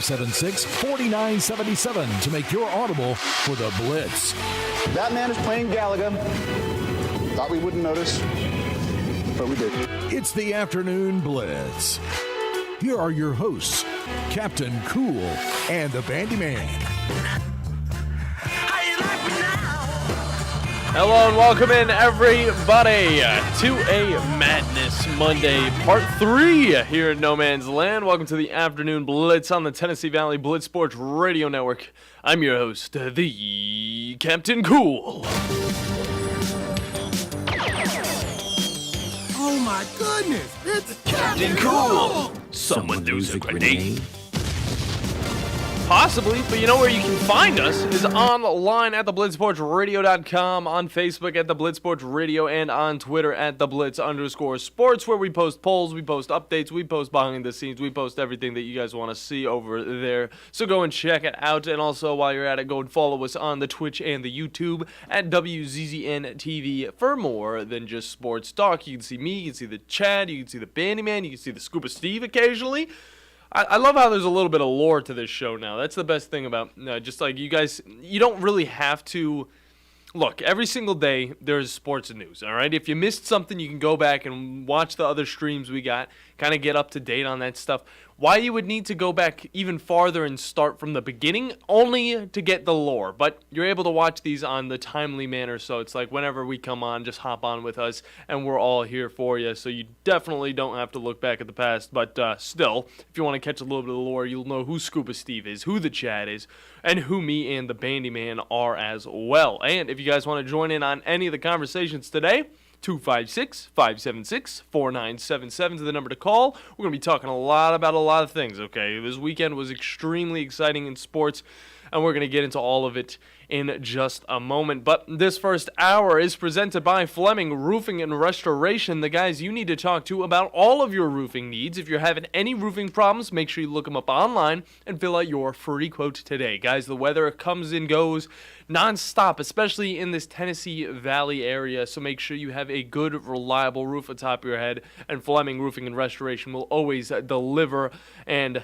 576-4977 to make your audible for the Blitz. That man is playing Galaga. Thought we wouldn't notice, but we did. It's the Afternoon Blitz. Here are your hosts, Captain Cool and the Bandi Man. Hello and welcome in, everybody, to a Madness Monday Part 3 here in No Man's Land. Welcome to the Afternoon Blitz on the Tennessee Valley Blitz Sports Radio Network. I'm your host, the Captain Cool. Oh my goodness, it's Captain Cool! Someone lose a grenade? Possibly, but you know where you can find us is online at theblitzsportsradio.com, on Facebook at The Blitz Sports Radio, and on Twitter at @TheBlitz_sports, where we post polls, we post updates, we post behind the scenes, we post everything that you guys want to see over there. So go and check it out, and also while you're at it, go and follow us on the Twitch and the YouTube at WZZN TV for more than just sports talk. You can see me, you can see the Chad, you can see the Bandi Man, you can see the Scuba Steve occasionally. I love how there's a little bit of lore to this show now. That's the best thing about just like you guys, you don't really have to look. Every single day there's sports news, all right? If you missed something, you can go back and watch the other streams we got, kind of get up to date on that stuff. Why you would need to go back even farther and start from the beginning, only to get the lore. But you're able to watch these on the timely manner, so it's like whenever we come on, just hop on with us, and we're all here for you. So you definitely don't have to look back at the past. But still, if you want to catch a little bit of the lore, you'll know who Scuba Steve is, who the Chad is, and who me and the Bandi Man are as well. And if you guys want to join in on any of the conversations today, 256-576-4977 is the number to call. We're going to be talking a lot about a lot of things, okay? This weekend was extremely exciting in sports, and we're going to get into all of it in just a moment. But this first hour is presented by Fleming Roofing and Restoration, the guys you need to talk to about all of your roofing needs. If you're having any roofing problems, make sure you look them up online and fill out your free quote today. Guys, the weather comes and goes non-stop, especially in this Tennessee Valley area, so make sure you have a good, reliable roof atop your head, and Fleming Roofing and Restoration will always deliver. And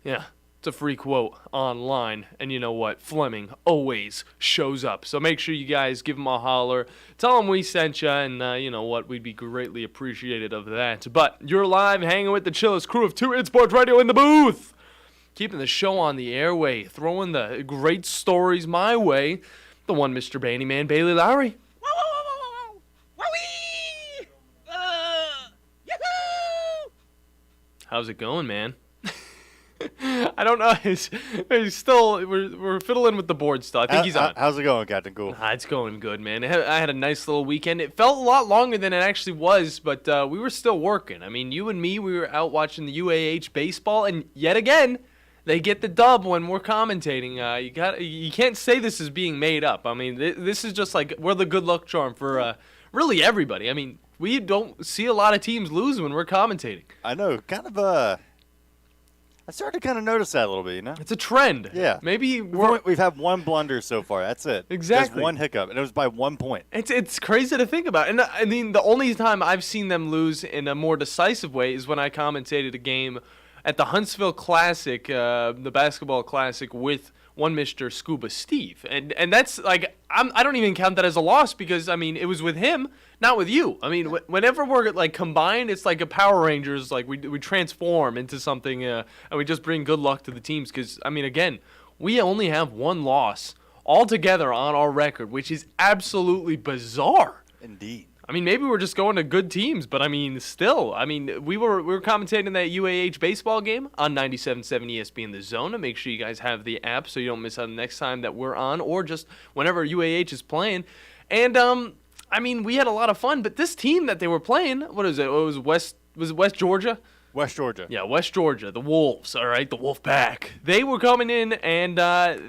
yeah, it's a free quote online, and you know what? Fleming always shows up. So make sure you guys give them a holler. Tell them we sent you, and you know what? We'd be greatly appreciated of that. But you're live hanging with the chillest crew of 2 Sports Radio in the booth. Keeping the show on the airway, throwing the great stories my way. The one Mr. Bandi Man, Bailey Lowry. How's it going, man? I don't know. He's still. We're fiddling with the board still. I think he's on. How's it going, Captain Cool? It's going good, man. I had a nice little weekend. It felt a lot longer than it actually was, but we were still working. I mean, you and me, we were out watching the UAH baseball, and yet again, they get the dub when we're commentating. You can't say this is being made up. I mean, this is just like we're the good luck charm for really everybody. I mean, we don't see a lot of teams lose when we're commentating. I know, kind of I started to kind of notice that a little bit, you know? It's a trend. Yeah. Maybe we've had one blunder so far. That's it. Exactly. Just one hiccup, and it was by 1 point. It's crazy to think about. And I mean, the only time I've seen them lose in a more decisive way is when I commentated a game at the Huntsville Classic, the basketball classic, with one Mr. Scuba Steve. And that's like, I don't even count that as a loss because, I mean, it was with him, not with you. I mean, whenever we're like combined, it's like a Power Rangers, like we transform into something and we just bring good luck to the teams because, I mean, again, we only have one loss altogether on our record, which is absolutely bizarre. Indeed. I mean, maybe we're just going to good teams, but I mean, still, I mean, we were commentating that UAH baseball game on 97.7 ESPN The Zone. And make sure you guys have the app so you don't miss out the next time that we're on, or just whenever UAH is playing. And I mean, we had a lot of fun. But this team that they were playing, what is it? It was West Georgia. West Georgia. Yeah, West Georgia, the Wolves, all right, the Wolf Pack. They were coming in, and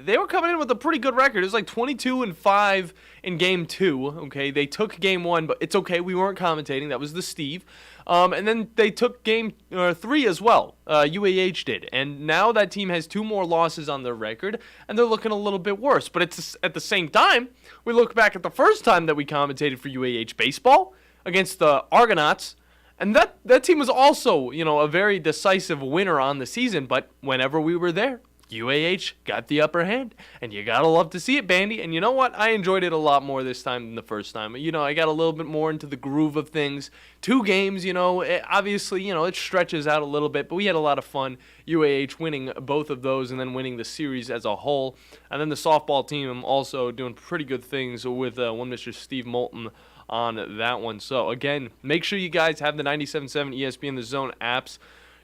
they were coming in with a pretty good record. It was like 22-5 in Game 2, okay? They took Game 1, but it's okay. We weren't commentating. That was the Steve. And then they took Game 3 as well. UAH did. And now that team has 2 more losses on their record, and they're looking a little bit worse. But it's at the same time, we look back at the first time that we commentated for UAH baseball against the Argonauts. And that team was also, you know, a very decisive winner on the season, but whenever we were there, UAH got the upper hand, and you gotta love to see it, Bandy. And you know what? I enjoyed it a lot more this time than the first time. I got a little bit more into the groove of things. 2 games, obviously, it stretches out a little bit, but we had a lot of fun. UAH winning both of those and then winning the series as a whole. And then the softball team also doing pretty good things with one Mr. Steve Moulton on that one. So, again, make sure you guys have the 97.7 ESPN The Zone apps,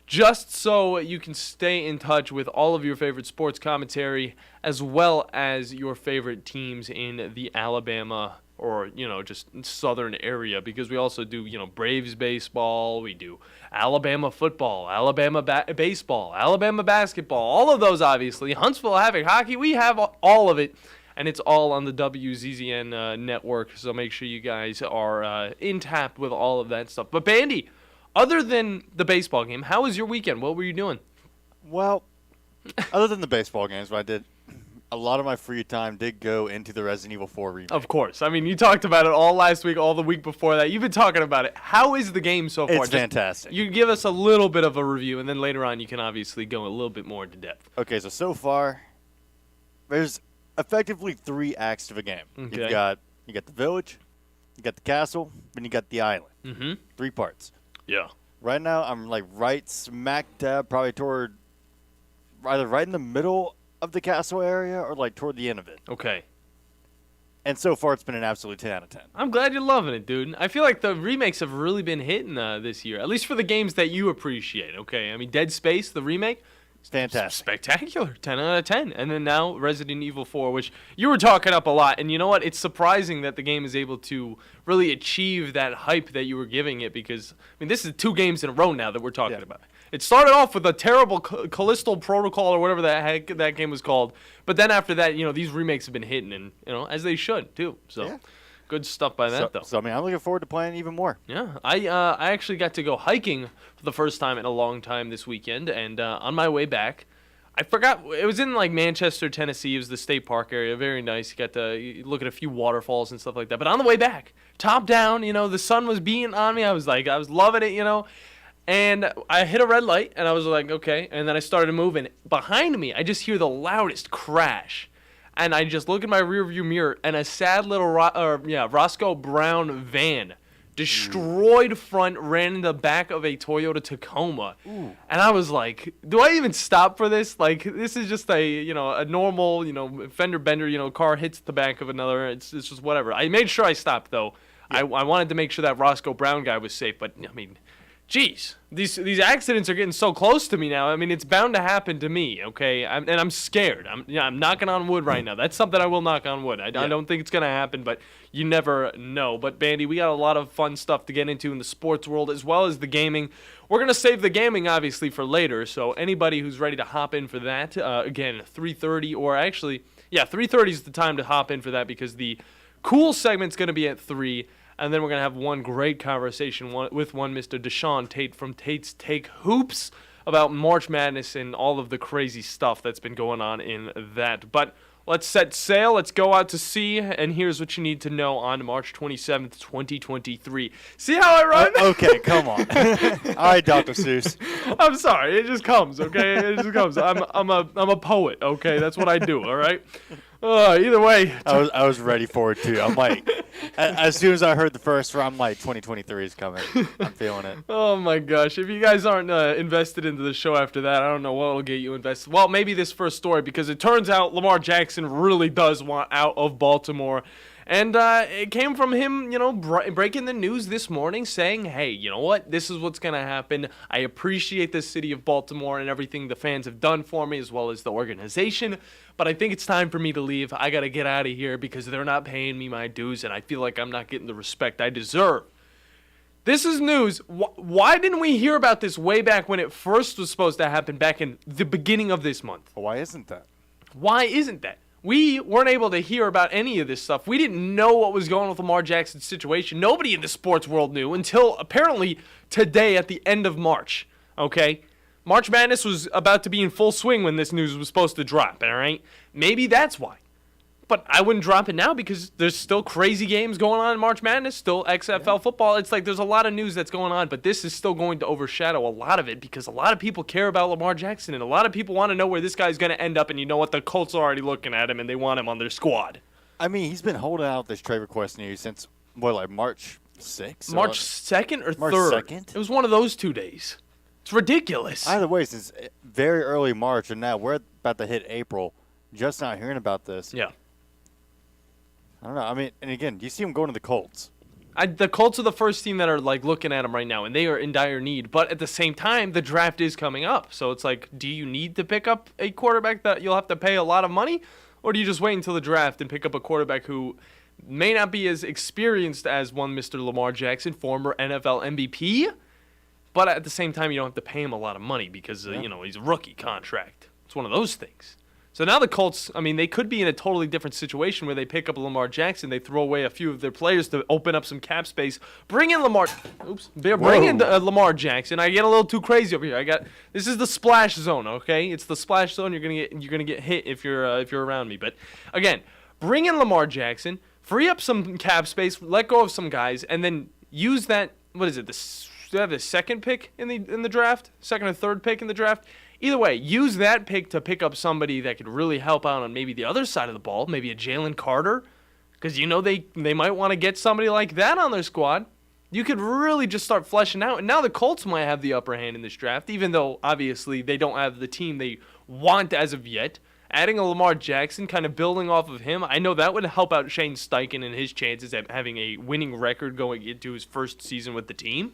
just so you can stay in touch with all of your favorite sports commentary, as well as your favorite teams in the Alabama or, just southern area, because we also do, Braves baseball, we do Alabama football, Alabama baseball, Alabama basketball, all of those, obviously. Huntsville Havoc hockey, we have all of it, and it's all on the WZZN network, so make sure you guys are in tap with all of that stuff. But, Bandy, other than the baseball game, how was your weekend? What were you doing? Well, other than the baseball games, what I did, a lot of my free time did go into the Resident Evil 4 remake. Of course. I mean, you talked about it all last week, all the week before that. You've been talking about it. How is the game so far? It's fantastic. You give us a little bit of a review, and then later on you can obviously go a little bit more into depth. Okay, so far, there's effectively 3 acts to the game. Okay. You got the village, you got the castle, then you got the island. Mm-hmm. 3 parts. Yeah. Right now, I'm right smack dab, probably toward either right in the middle of the castle area or toward the end of it. Okay. And so far, it's been an absolute 10 out of 10. I'm glad you're loving it, dude. I feel like the remakes have really been hitting this year, at least for the games that you appreciate, okay? I mean, Dead Space, the remake, Fantastic. spectacular, 10 out of 10. And then now Resident Evil 4, which you were talking up a lot. And you know what? It's surprising that the game is able to really achieve that hype that you were giving it, because, this is 2 games in a row now that we're talking about. It started off with a terrible Callisto Protocol or whatever the heck that game was called. But then after that, these remakes have been hitting, and, as they should, too. So, yeah. Good stuff by that, though. So, I'm looking forward to playing even more. Yeah, I actually got to go hiking for the first time in a long time this weekend, and on my way back, I forgot, it was in Manchester, Tennessee. It was the state park area, very nice. You got to look at a few waterfalls and stuff like that. But on the way back, top down, the sun was beating on me. I was loving it, And I hit a red light, and I was like, okay. And then I started moving. Behind me, I just hear the loudest crash. And I just look in my rearview mirror, and a sad little Roscoe Brown van, destroyed front, ran in the back of a Toyota Tacoma. Ooh. And I was like, do I even stop for this? This is just a normal, fender bender, car hits the back of another. It's just whatever. I made sure I stopped, though. Yeah. I wanted to make sure that Roscoe Brown guy was safe, but, Jeez, these accidents are getting so close to me now. It's bound to happen to me, okay? I'm scared. I'm knocking on wood right now. That's something I will knock on wood. I don't think it's going to happen, but you never know. But, Bandy, we got a lot of fun stuff to get into in the sports world as well as the gaming. We're going to save the gaming, obviously, for later, so anybody who's ready to hop in for that, again, 3:30, or actually, 3:30 is the time to hop in for that, because the cool segment's going to be at 3. And then we're going to have one great conversation with one Mr. Deshaun Tate from Tate's Take Hoops about March Madness and all of the crazy stuff that's been going on in that. But let's set sail. Let's go out to sea. And here's what you need to know on March 27th, 2023. See how I run? Okay, come on. All right, Dr. Seuss. I'm sorry. It just comes, okay? It just comes. I'm a poet, okay? That's what I do, all right? Either way. I was ready for it, too. I'm like, as soon as I heard the first one, I'm like, 2023 is coming. I'm feeling it. Oh, my gosh. If you guys aren't invested into the show after that, I don't know what will get you invested. Well, maybe this first story, because it turns out Lamar Jackson really does want out of Baltimore. And it came from him, breaking the news this morning saying, hey, you know what? This is what's going to happen. I appreciate the city of Baltimore and everything the fans have done for me, as well as the organization. But I think it's time for me to leave. I got to get out of here because they're not paying me my dues, and I feel like I'm not getting the respect I deserve. This is news. Why didn't we hear about this way back when it first was supposed to happen back in the beginning of this month? Well, why isn't that? Why isn't that? We weren't able to hear about any of this stuff. We didn't know what was going on with Lamar Jackson's situation. Nobody in the sports world knew until apparently today at the end of March, okay? March Madness was about to be in full swing when this news was supposed to drop, all right? Maybe that's why. But I wouldn't drop it now because there's still crazy games going on in March Madness, still XFL football. It's like there's a lot of news that's going on, but this is still going to overshadow a lot of it because a lot of people care about Lamar Jackson, and a lot of people want to know where this guy's going to end up, and you know what? The Colts are already looking at him, and they want him on their squad. I mean, he's been holding out this trade request news since, March 6th? March 2nd or 3rd? March 2nd? It was one of those 2 days. It's ridiculous. Either way, since very early March, and now we're about to hit April, just not hearing about this. Yeah. I don't know. I mean, and again, you see him going to the Colts. The Colts are the first team that are like looking at him right now, and they are in dire need. But at the same time, the draft is coming up. So it's like, do you need to pick up a quarterback that you'll have to pay a lot of money? Or do you just wait until the draft and pick up a quarterback who may not be as experienced as one Mr. Lamar Jackson, former NFL MVP? But at the same time, you don't have to pay him a lot of money because, he's a rookie contract. It's one of those things. So now the Colts, I mean, they could be in a totally different situation where they pick up Lamar Jackson, they throw away a few of their players to open up some cap space, bring in Lamar Jackson. I get a little too crazy over here. This is the splash zone, okay? It's the splash zone. You're gonna get hit if you're around me. But again, bring in Lamar Jackson, free up some cap space, let go of some guys, and then use that. What is it? They have the second pick in the draft, second or third pick in the draft. Either way, use that pick to pick up somebody that could really help out on maybe the other side of the ball, maybe a Jalen Carter, because they might want to get somebody like that on their squad. You could really just start fleshing out, and now the Colts might have the upper hand in this draft, even though obviously they don't have the team they want as of yet. Adding a Lamar Jackson, kind of building off of him, I know that would help out Shane Steichen and his chances at having a winning record going into his first season with the team.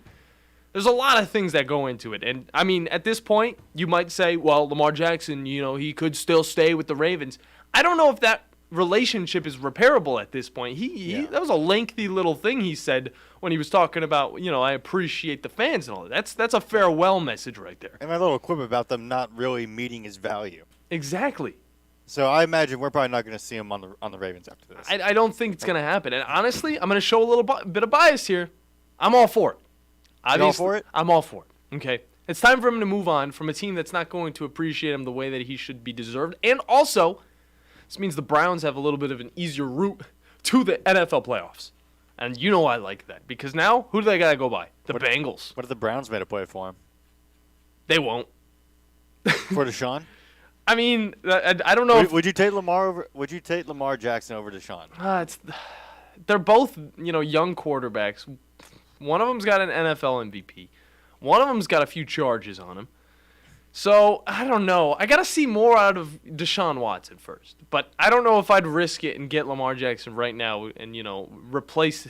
There's a lot of things that go into it. And, I mean, at this point, you might say, well, Lamar Jackson, he could still stay with the Ravens. I don't know if that relationship is repairable at this point. That was a lengthy little thing he said when he was talking about, I appreciate the fans and all that. That's a farewell message right there. And my little quip about them not really meeting his value. Exactly. So I imagine we're probably not going to see him on the Ravens after this. I don't think it's going to happen. And honestly, I'm going to show a little bit of bias here. I'm all for it. You all for it? I'm all for it. Okay. It's time for him to move on from a team that's not going to appreciate him the way that he should be deserved. And also, this means the Browns have a little bit of an easier route to the NFL playoffs. And I like that. Because now, who do they got to go by? The Bengals. What if the Browns made a play for him? They won't. For Deshaun? I mean, I don't know. Would you take Lamar Jackson over Deshaun? They're both, young quarterbacks. One of them's got an NFL MVP. One of them's got a few charges on him. So, I don't know. I got to see more out of Deshaun Watson first. But I don't know if I'd risk it and get Lamar Jackson right now and, replace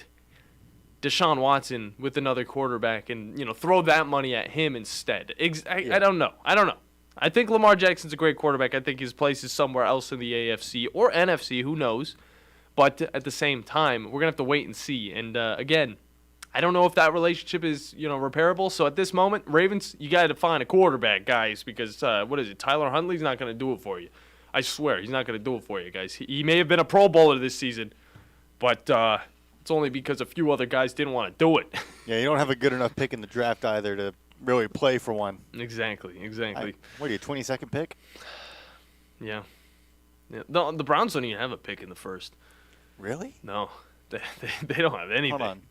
Deshaun Watson with another quarterback and, throw that money at him instead. I don't know. I think Lamar Jackson's a great quarterback. I think his place is somewhere else in the AFC or NFC. Who knows? But at the same time, we're going to have to wait and see. And, again, I don't know if that relationship is, repairable. So at this moment, Ravens, you got to find a quarterback, guys, because Tyler Huntley's not going to do it for you. I swear, he's not going to do it for you, guys. He may have been a Pro Bowler this season, but it's only because a few other guys didn't want to do it. Yeah, you don't have a good enough pick in the draft either to really play for one. Exactly. What are you, 22nd pick? Yeah. The Browns don't even have a pick in the first. Really? No, they don't have anything. Hold on.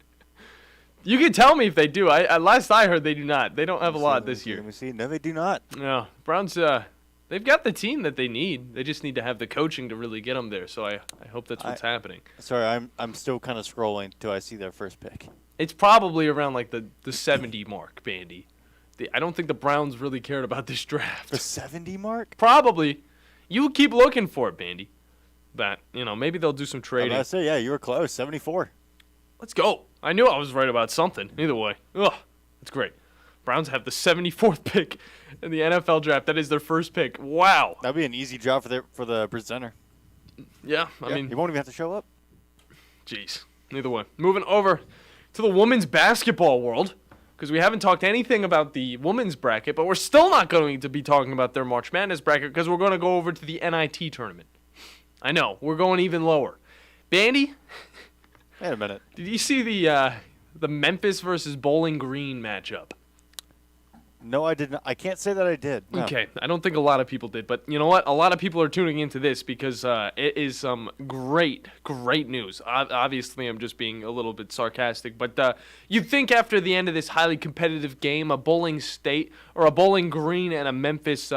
You can tell me if they do. Last I heard, they do not. They don't have a lot this year. Let me see. No, they do not. No, Browns. They've got the team that they need. They just need to have the coaching to really get them there. So I hope that's what's happening. Sorry, I'm still kind of scrolling till I see their first pick. It's probably around like the 70 mark, Bandy. I don't think the Browns really cared about this draft. The 70 mark? Probably. You keep looking for it, Bandy. But maybe they'll do some trading. I say, yeah, you were close. 74. Let's go. I knew I was right about something. Either way. Ugh, that's great. Browns have the 74th pick in the NFL draft. That is their first pick. Wow. That'd be an easy job for the presenter. Yeah, I mean, he won't even have to show up. Jeez. Either way. Moving over to the women's basketball world, because we haven't talked anything about the women's bracket, but we're still not going to be talking about their March Madness bracket because we're going to go over to the NIT tournament. I know. We're going even lower. Bandy? Wait a minute. Did you see the Memphis versus Bowling Green matchup? No, I did not. I can't say that I did. No. Okay, I don't think a lot of people did, but you know what? A lot of people are tuning into this because it is some great news. Obviously, I'm just being a little bit sarcastic, but you'd think after the end of this highly competitive game, a Bowling State or a Bowling Green and a Memphis,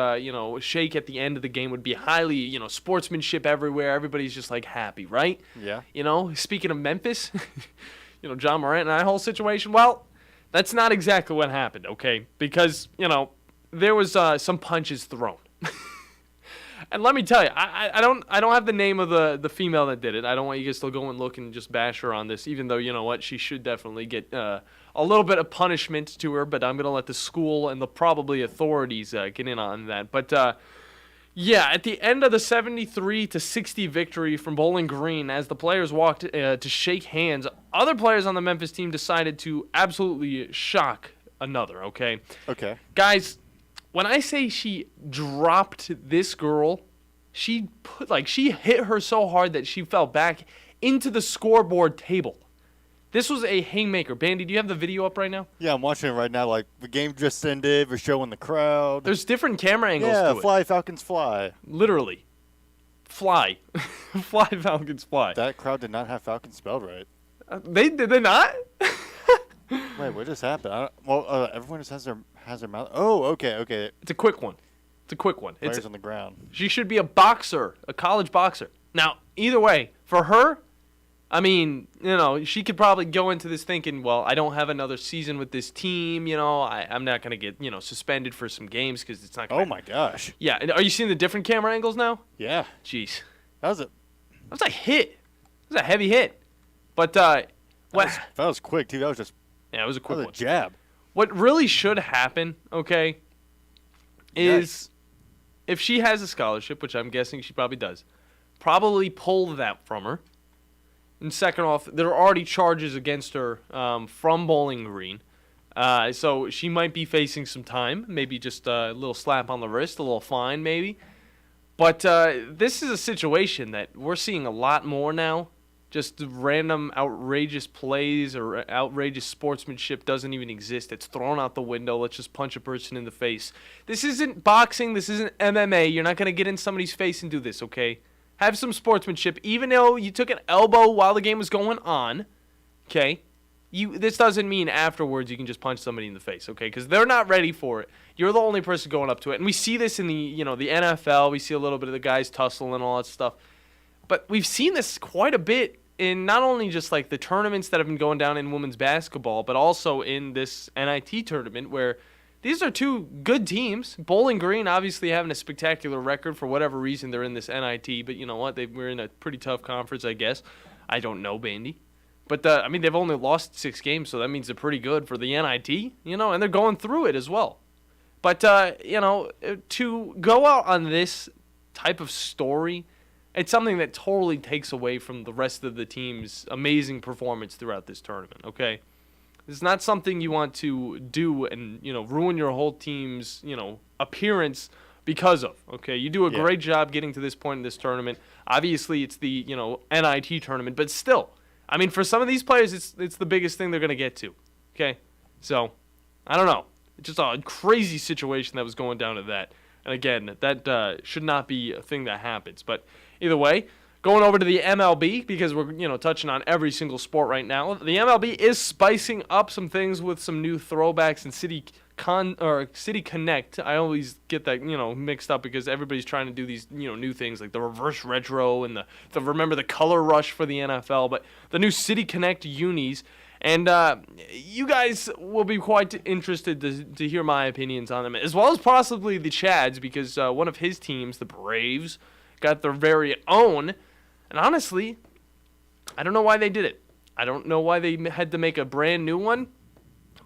shake at the end of the game would be highly, sportsmanship everywhere. Everybody's just like happy, right? Yeah. Speaking of Memphis, John Morant and that whole situation. Well, that's not exactly what happened, okay? Because, there was some punches thrown. And let me tell you, I don't have the name of the female that did it. I don't want you guys to go and look and just bash her on this, even though, you know what, she should definitely get a little bit of punishment to her, but I'm going to let the school and the probably authorities get in on that. But, yeah, at the end of the 73-60 victory from Bowling Green, as the players walked to shake hands, other players on the Memphis team decided to absolutely shock another, okay? Okay. Guys, when I say she dropped this girl, she hit her so hard that she fell back into the scoreboard table. This was a haymaker. Bandi, do you have the video up right now? Yeah, I'm watching it right now. Like, the game just ended. We're showing the crowd. There's different camera angles to it. Yeah, fly, Falcons, fly. Literally. Fly. Fly, Falcons, fly. That crowd did not have Falcons spelled right. Did they not? Wait, what just happened? Everyone just has their mouth. Oh, okay. It's a quick one. Players on the ground. She should be a boxer, a college boxer. Now, either way, for her, I mean, she could probably go into this thinking, well, I don't have another season with this team, I'm not going to get, suspended for some games because it's not going to. Oh, my gosh. Yeah, and are you seeing the different camera angles now? Yeah. Jeez. That was a hit. It was a heavy hit. But, that was quick, too. That was just. Yeah, it was a quick that was one. a jab. What really should happen, okay, is if she has a scholarship, which I'm guessing she probably does, probably pull that from her. And second off, there are already charges against her from Bowling Green. So she might be facing some time, maybe just a little slap on the wrist, a little fine maybe. But this is a situation that we're seeing a lot more now. Just random outrageous plays or outrageous sportsmanship doesn't even exist. It's thrown out the window. Let's just punch a person in the face. This isn't boxing. This isn't MMA. You're not going to get in somebody's face and do this, okay? Have some sportsmanship. Even though you took an elbow while the game was going on, okay? This doesn't mean afterwards you can just punch somebody in the face, okay? Because they're not ready for it. You're the only person going up to it. And we see this in the NFL. We see a little bit of the guys tussling and all that stuff. But we've seen this quite a bit in not only just like the tournaments that have been going down in women's basketball, but also in this NIT tournament where these are two good teams. Bowling Green obviously having a spectacular record for whatever reason they're in this NIT, but you know what? We're in a pretty tough conference, I guess. I don't know, Bandi. But, they've only lost 6 games, so that means they're pretty good for the NIT, and they're going through it as well. But, to go out on this type of story, it's something that totally takes away from the rest of the team's amazing performance throughout this tournament, okay? It's not something you want to do and, ruin your whole team's, appearance because of, okay? You do a great job getting to this point in this tournament. Obviously, it's the, NIT tournament, but still, I mean, for some of these players, it's the biggest thing they're going to get to, okay? So, I don't know. It's just a crazy situation that was going down to that. And again, that should not be a thing that happens. But either way, going over to the MLB, because we're touching on every single sport right now. The MLB is spicing up some things with some new throwbacks and City Connect. I always get that mixed up because everybody's trying to do these new things like the reverse retro and the remember the color rush for the NFL. But the new City Connect unis. And you guys will be quite interested to hear my opinions on them, as well as possibly the Chads, because one of his teams, the Braves, got their very own. And honestly, I don't know why they did it. I don't know why they had to make a brand new one,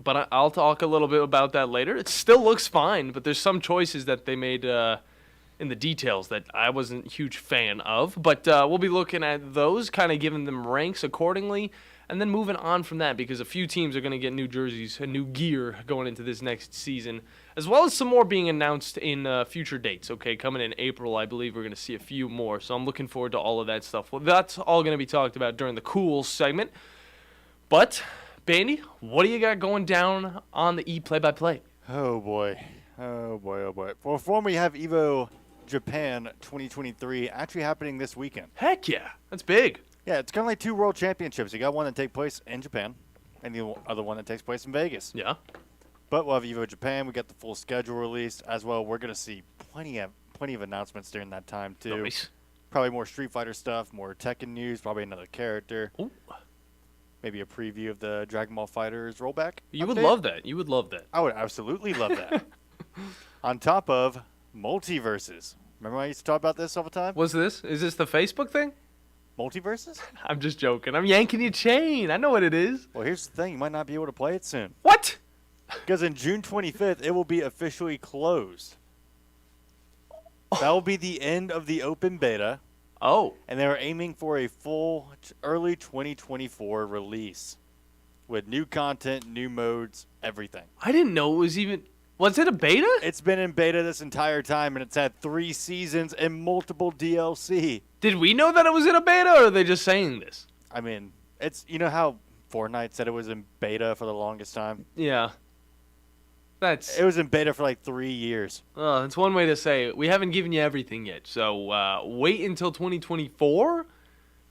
but I'll talk a little bit about that later. It still looks fine, but there's some choices that they made in the details that I wasn't a huge fan of. But we'll be looking at those, kind of giving them ranks accordingly. And then moving on from that, because a few teams are going to get new jerseys and new gear going into this next season, as well as some more being announced in future dates. Okay, coming in April, I believe we're going to see a few more. So I'm looking forward to all of that stuff. Well, that's all going to be talked about during the cool segment. But, Bandi, what do you got going down on the play-by-play? Oh, boy. Oh, boy, oh, boy. For form, we have Evo Japan 2023 actually happening this weekend. Heck yeah. That's big. Yeah, it's kind of like 2 world championships. You got one that takes place in Japan and the other one that takes place in Vegas. Yeah. But we'll have Evo Japan. We got the full schedule released as well. We're going to see plenty of announcements during that time, too. Nice. Probably more Street Fighter stuff, more Tekken news, probably another character. Ooh. Maybe a preview of the Dragon Ball FighterZ rollback. You would update. love that. You would love that. I would absolutely love that. On top of multiverses. Remember I used to talk about this all the time? What's this? Is this the Facebook thing? Multiverses? I'm just joking. I'm yanking your chain. I know what it is. Well, here's the thing. You might not be able to play it soon. What? Because in June 25th, it will be officially closed. That will be the end of the open beta. Oh. And they're aiming for a full early 2024 release. With new content, new modes, everything. I didn't know it was even... Was it a beta? It's been in beta this entire time, and it's had 3 seasons and multiple DLC. Did we know that it was in a beta, or are they just saying this? I mean, it's you know how Fortnite said it was in beta for the longest time? Yeah. It was in beta for like 3 years. That's one way to say it. We haven't given you everything yet, so wait until 2024?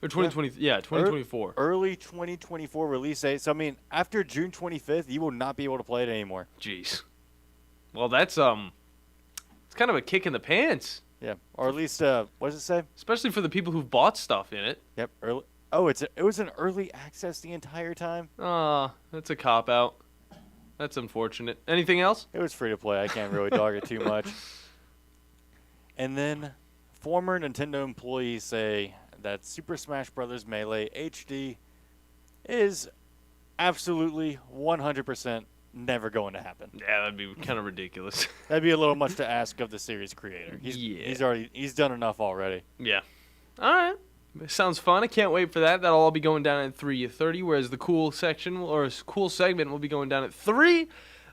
Or 2020? Yeah, 2024. Early 2024 release date. So, I mean, after June 25th, you will not be able to play it anymore. Jeez. Well, that's it's kind of a kick in the pants. Yeah, or at least what does it say? Especially for the people who've bought stuff in it. Yep. Early. Oh, it was an early access the entire time. That's a cop out. That's unfortunate. Anything else? It was free to play. I can't really dog it too much. And then, former Nintendo employees say that Super Smash Bros. Melee HD is absolutely 100% never going to happen. Yeah, that'd be kind of ridiculous. That'd be a little much to ask of the series creator. He's done enough already. Yeah. All right. Sounds fun. I can't wait for that. That'll all be going down at 3:30, whereas the cool section or cool segment will be going down at 3.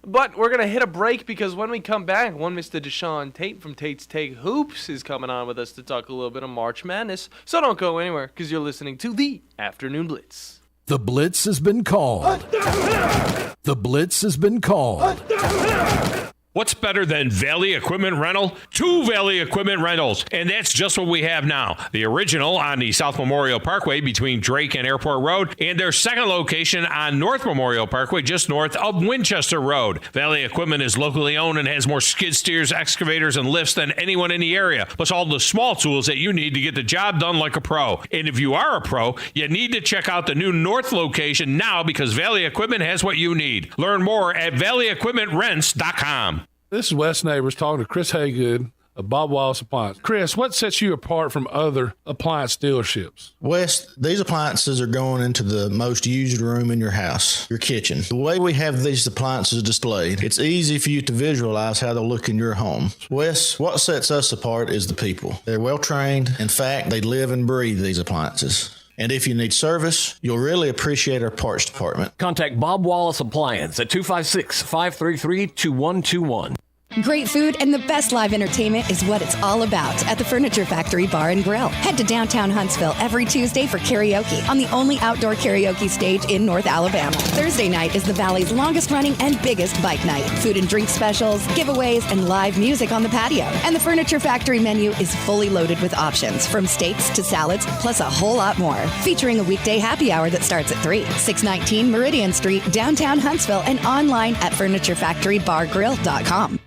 But we're going to hit a break because when we come back, one Mr. Deshaun Tate from Tate's Take Hoops is coming on with us to talk a little bit of March Madness. So don't go anywhere because you're listening to the Afternoon Blitz. The Blitz has been called. The Blitz has been called. What's better than Valley Equipment Rental? 2 Valley Equipment Rentals, and that's just what we have now. The original on the South Memorial Parkway between Drake and Airport Road, and their second location on North Memorial Parkway just north of Winchester Road. Valley Equipment is locally owned and has more skid steers, excavators, and lifts than anyone in the area, plus all the small tools that you need to get the job done like a pro. And if you are a pro, you need to check out the new North location now because Valley Equipment has what you need. Learn more at valleyequipmentrents.com. This is Wes Neighbors talking to Chris Haygood of Bob Wallace Appliance. Chris, what sets you apart from other appliance dealerships? Wes, these appliances are going into the most used room in your house, your kitchen. The way we have these appliances displayed, it's easy for you to visualize how they'll look in your home. Wes, what sets us apart is the people. They're well trained. In fact, they live and breathe these appliances. And if you need service, you'll really appreciate our parts department. Contact Bob Wallace Appliance at 256-533-2121. Great food and the best live entertainment is what it's all about at the Furniture Factory Bar and Grill. Head to downtown Huntsville every Tuesday for karaoke on the only outdoor karaoke stage in North Alabama. Thursday night is the Valley's longest running and biggest bike night. Food and drink specials, giveaways, and live music on the patio. And the Furniture Factory menu is fully loaded with options from steaks to salads, plus a whole lot more. Featuring a weekday happy hour that starts at 3. 619 Meridian Street, downtown Huntsville, and online at FurnitureFactoryBarGrill.com.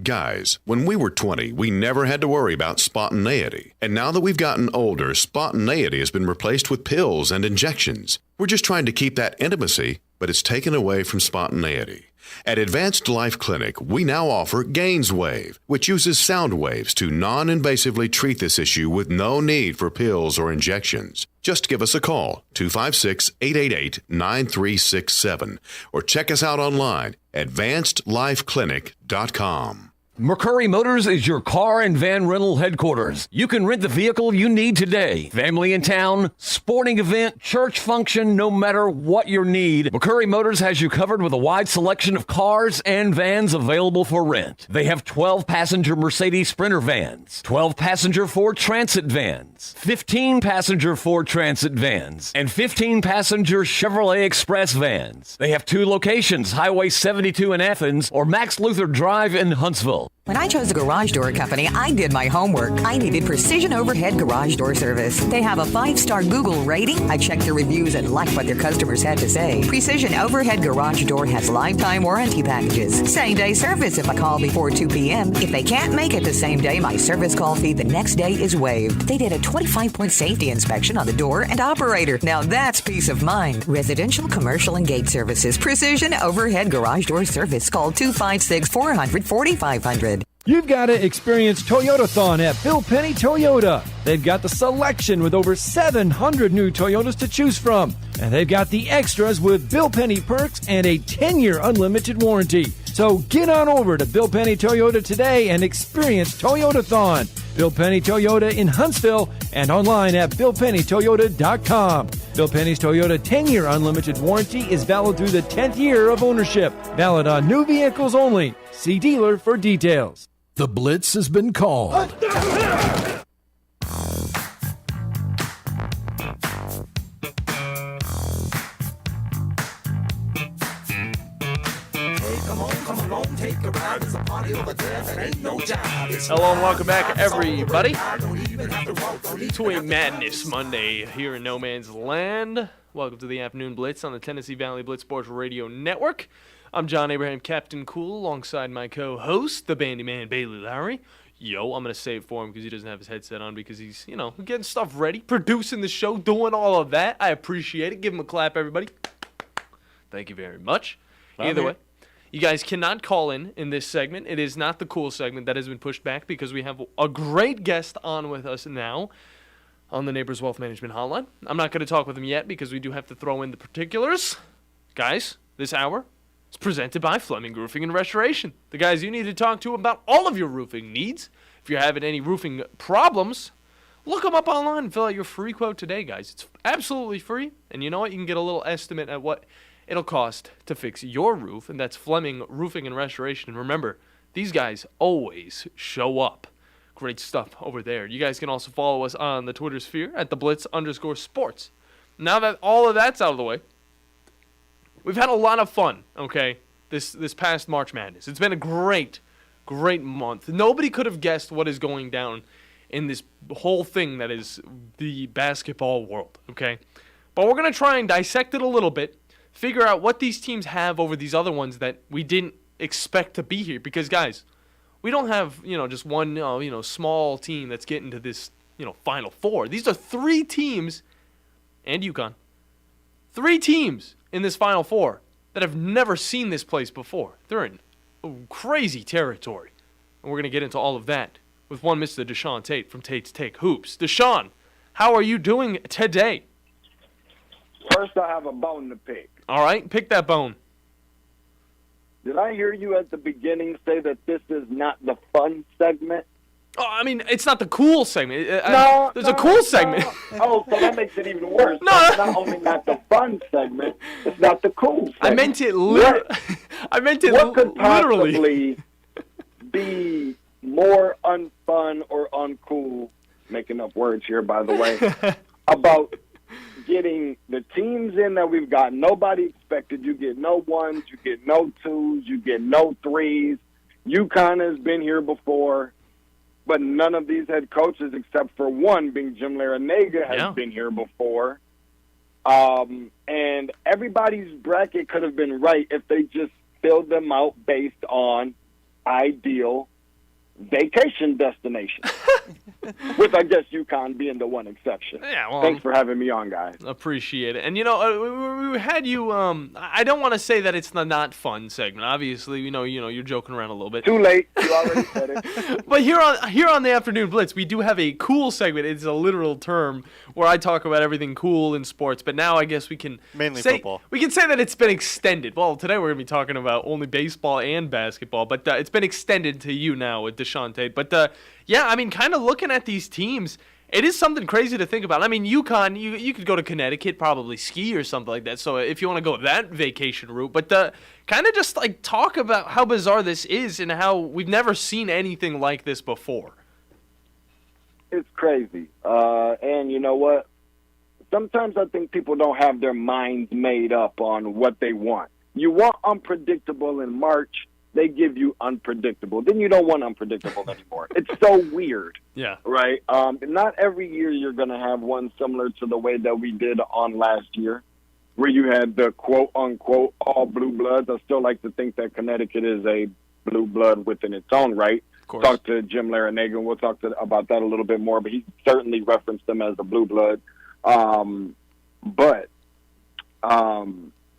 Guys, when we were 20, we never had to worry about spontaneity. And now that we've gotten older, spontaneity has been replaced with pills and injections. We're just trying to keep that intimacy, but it's taken away from spontaneity. At Advanced Life Clinic, we now offer GainsWave, which uses sound waves to non-invasively treat this issue with no need for pills or injections. Just give us a call, 256-888-9367, or check us out online, advancedlifeclinic.com. McCurry Motors is your car and van rental headquarters. You can rent the vehicle you need today. Family in town, sporting event, church function, no matter what your need, McCurry Motors has you covered with a wide selection of cars and vans available for rent. They have 12-passenger Mercedes Sprinter vans, 12-passenger Ford Transit vans, 15-passenger Ford Transit vans, and 15-passenger Chevrolet Express vans. They have 2 locations, Highway 72 in Athens or Max Luther Drive in Huntsville. When I chose a garage door company, I did my homework. I needed Precision Overhead Garage Door Service. They have a 5-star Google rating. I checked their reviews and liked what their customers had to say. Precision Overhead Garage Door has lifetime warranty packages. Same-day service if I call before 2 p.m. If they can't make it the same day, my service call fee the next day is waived. They did a 25-point safety inspection on the door and operator. Now that's peace of mind. Residential, commercial, and gate services. Precision Overhead Garage Door Service. Call 256-400-4500. You've got to experience Toyotathon at Bill Penny Toyota. They've got the selection with over 700 new Toyotas to choose from. And they've got the extras with Bill Penny perks and a 10-year unlimited warranty. So get on over to Bill Penny Toyota today and experience Toyotathon. Bill Penny Toyota in Huntsville and online at BillPennyToyota.com. Bill Penny's Toyota 10-year unlimited warranty is valid through the 10th year of ownership. Valid on new vehicles only. See dealer for details. The Blitz has been called. Hello and welcome back, everybody, to a Madness Monday here in No Man's Land. Welcome to the Afternoon Blitz on the Tennessee Valley Blitz Sports Radio Network. I'm John Abraham, Captain Cool, alongside my co-host, the Bandi Man, Bailey Lowry. Yo, I'm going to say it for him because he doesn't have his headset on because he's, getting stuff ready, producing the show, doing all of that. I appreciate it. Give him a clap, everybody. Thank you very much. Either way, you guys cannot call in this segment. It is not the cool segment that has been pushed back because we have a great guest on with us now on the Neighbors Wealth Management Hotline. I'm not going to talk with him yet because we do have to throw in the particulars. Guys, this hour is presented by Fleming Roofing and Restoration. The guys you need to talk to about all of your roofing needs. If you're having any roofing problems, look them up online and fill out your free quote today, guys. It's absolutely free. And you know what? You can get a little estimate at what it'll cost to fix your roof, and that's Fleming Roofing and Restoration. And remember, these guys always show up. Great stuff over there. You guys can also follow us on the Twitter sphere at @theblitz_sports. Now that all of that's out of the way, we've had a lot of fun, okay, this past March Madness. It's been a great month. Nobody could have guessed what is going down in this whole thing that is the basketball world, okay? But we're going to try and dissect it a little bit, figure out what these teams have over these other ones that we didn't expect to be here. Because, guys, we don't have, just one, small team that's getting to this, Final Four. These are 3 teams, and UConn, 3 teams in this Final Four that have never seen this place before. They're in crazy territory. And we're going to get into all of that with one Mr. Deshaun Tate from Tate's Take Hoops. Deshaun, how are you doing today? First, I have a bone to pick. All right, pick that bone. Did I hear you at the beginning say that this is not the fun segment? Oh, I mean, it's not the cool segment. There's a cool segment. Oh, so that makes it even worse. No. It's not only not the fun segment, it's not the cool segment. I meant it literally. What could possibly be more unfun or uncool, making up words here, by the way, about getting the teams in that we've got? Nobody expected. You get no ones, you get no twos, you get no threes. UConn has been here before, but none of these head coaches, except for one, being Jim Larranaga, has been here before. And everybody's bracket could have been right if they just filled them out based on ideal vacation destinations. With, I guess, UConn being the one exception. Yeah, well, thanks for having me on, guys. Appreciate it. And, we had you, I don't want to say that it's the not fun segment. Obviously, you're joking around a little bit. Too late. You already said it. But here on the Afternoon Blitz, we do have a cool segment. It's a literal term where I talk about everything cool in sports. But now I guess we can mainly say, football. We can say that it's been extended. Well, today we're going to be talking about only baseball and basketball. But it's been extended to you now with Deshaun Tate. But, yeah, I mean, kind of looking at these teams, it is something crazy to think about. I mean, UConn, you could go to Connecticut, probably ski or something like that. So if you want to go that vacation route, but kind of just like talk about how bizarre this is and how we've never seen anything like this before. It's crazy. And you know what? Sometimes I think people don't have their minds made up on what they want. You want unpredictable in March. They give you unpredictable. Then you don't want unpredictable anymore. It's so weird. Yeah. Right? Not every year you're going to have one similar to the way that we did on last year, where you had the quote-unquote all blue bloods. I still like to think that Connecticut is a blue blood within its own right. Of course. Talk to Jim Larinaga, and we'll talk about that a little bit more, but he certainly referenced them as a blue blood.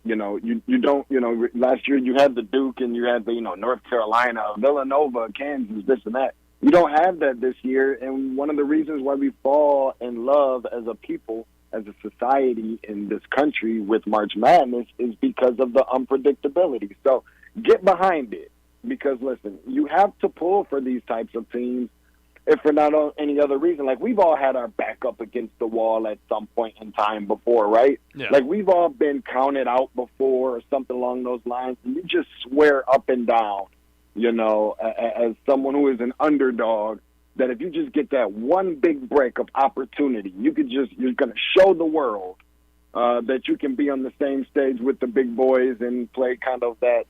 You don't, last year you had the Duke and you had the, North Carolina, Villanova, Kansas, this and that. You don't have that this year, and one of the reasons why we fall in love as a people, as a society in this country with March Madness is because of the unpredictability. So get behind it, because, listen, you have to pull for these types of teams if for not any other reason. Like, we've all had our back up against the wall at some point in time before, right? Yeah. Like, we've all been counted out before or something along those lines, and you just swear up and down, as someone who is an underdog, that if you just get that one big break of opportunity, you're going to show the world that you can be on the same stage with the big boys and play kind of that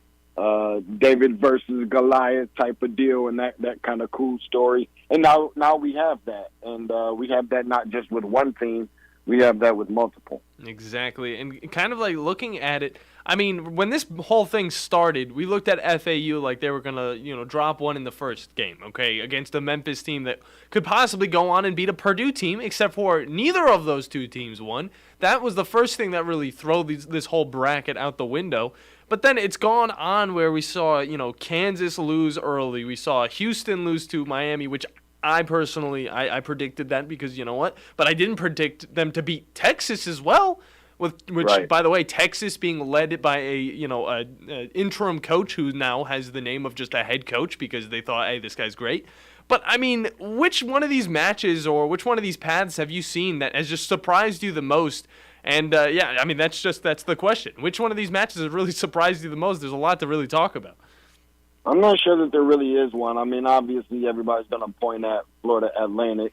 David versus Goliath type of deal, and that kind of cool story. And now we have that, and we have that not just with one team, we have that with multiple. Exactly, and kind of like looking at it, I mean, when this whole thing started, we looked at FAU like they were gonna, drop one in the first game, okay, against a Memphis team that could possibly go on and beat a Purdue team, except for neither of those two teams won. That was the first thing that really threw this whole bracket out the window. But then it's gone on where we saw, Kansas lose early. We saw Houston lose to Miami, which I personally, I predicted that because you know what? But I didn't predict them to beat Texas as well, which, right. By the way, Texas being led by a interim coach who now has the name of just a head coach because they thought, hey, this guy's great. But, I mean, which one of these matches or which one of these paths have you seen that has just surprised you the most? And, that's the question. Which one of these matches has really surprised you the most? There's a lot to really talk about. I'm not sure that there really is one. I mean, obviously everybody's going to point at Florida Atlantic.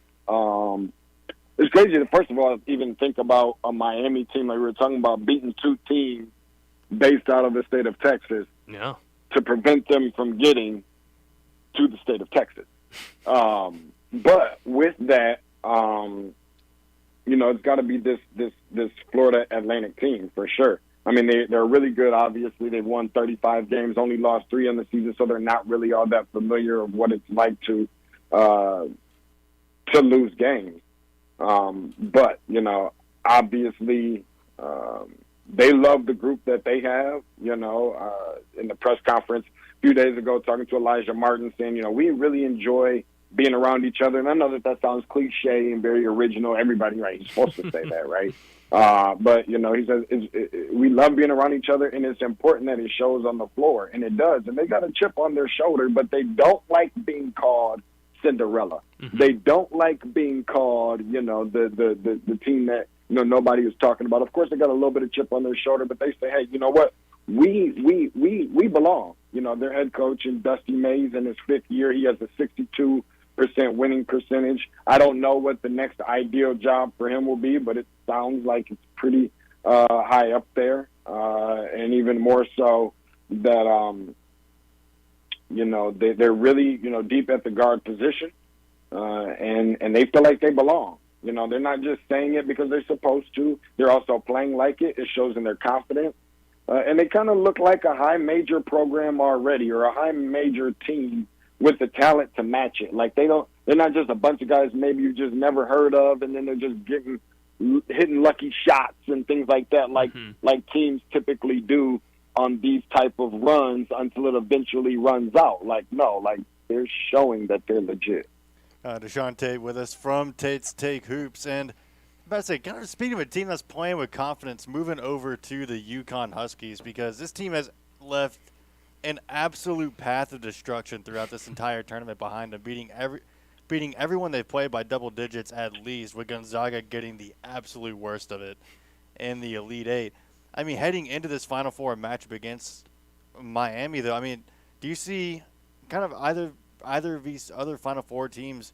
It's crazy to, first of all, even think about a Miami team. Like we were talking about beating two teams based out of the state of Texas to prevent them from getting to the state of Texas. But with that, it's got to be this Florida Atlantic team for sure. I mean, they're really good. Obviously, they've won 35 games, only lost 3 on the season, so they're not really all that familiar of what it's like to lose games. But obviously, they love the group that they have. In the press conference a few days ago, talking to Elijah Martin, saying, we really enjoy being around each other. And I know that sounds cliche and very original. Everybody, right? He's supposed to say that, right? But he says we love being around each other, and it's important that it shows on the floor, and it does. And they got a chip on their shoulder, but they don't like being called Cinderella. Mm-hmm. They don't like being called, the team that nobody was talking about. Of course, they got a little bit of chip on their shoulder, but they say, hey, you know what? We belong. Their head coach in Dusty Mays in his 5th year, he has a 62% winning percentage. I don't know what the next ideal job for him will be, but it sounds like it's pretty high up there, and even more so that they're really deep at the guard position, and they feel like they belong. They're not just saying it because they're supposed to. They're also playing like it. It shows in their confidence, and they kind of look like a high major program already, or a high major team with the talent to match it. Like they're not just a bunch of guys maybe you just never heard of, and then they're just hitting lucky shots and things like that, like teams typically do on these type of runs until it eventually runs out. Like, no, like they're showing that they're legit. Deshaun Tate with us from Tate's Take Hoops. And I'm about to say, kind of speaking of a team that's playing with confidence, moving over to the UConn Huskies, because this team has left an absolute path of destruction throughout this entire tournament behind them, beating everyone they've played by double digits at least, with Gonzaga getting the absolute worst of it in the Elite Eight. I mean, heading into this Final Four matchup against Miami, though, I mean, do you see kind of either of these other Final Four teams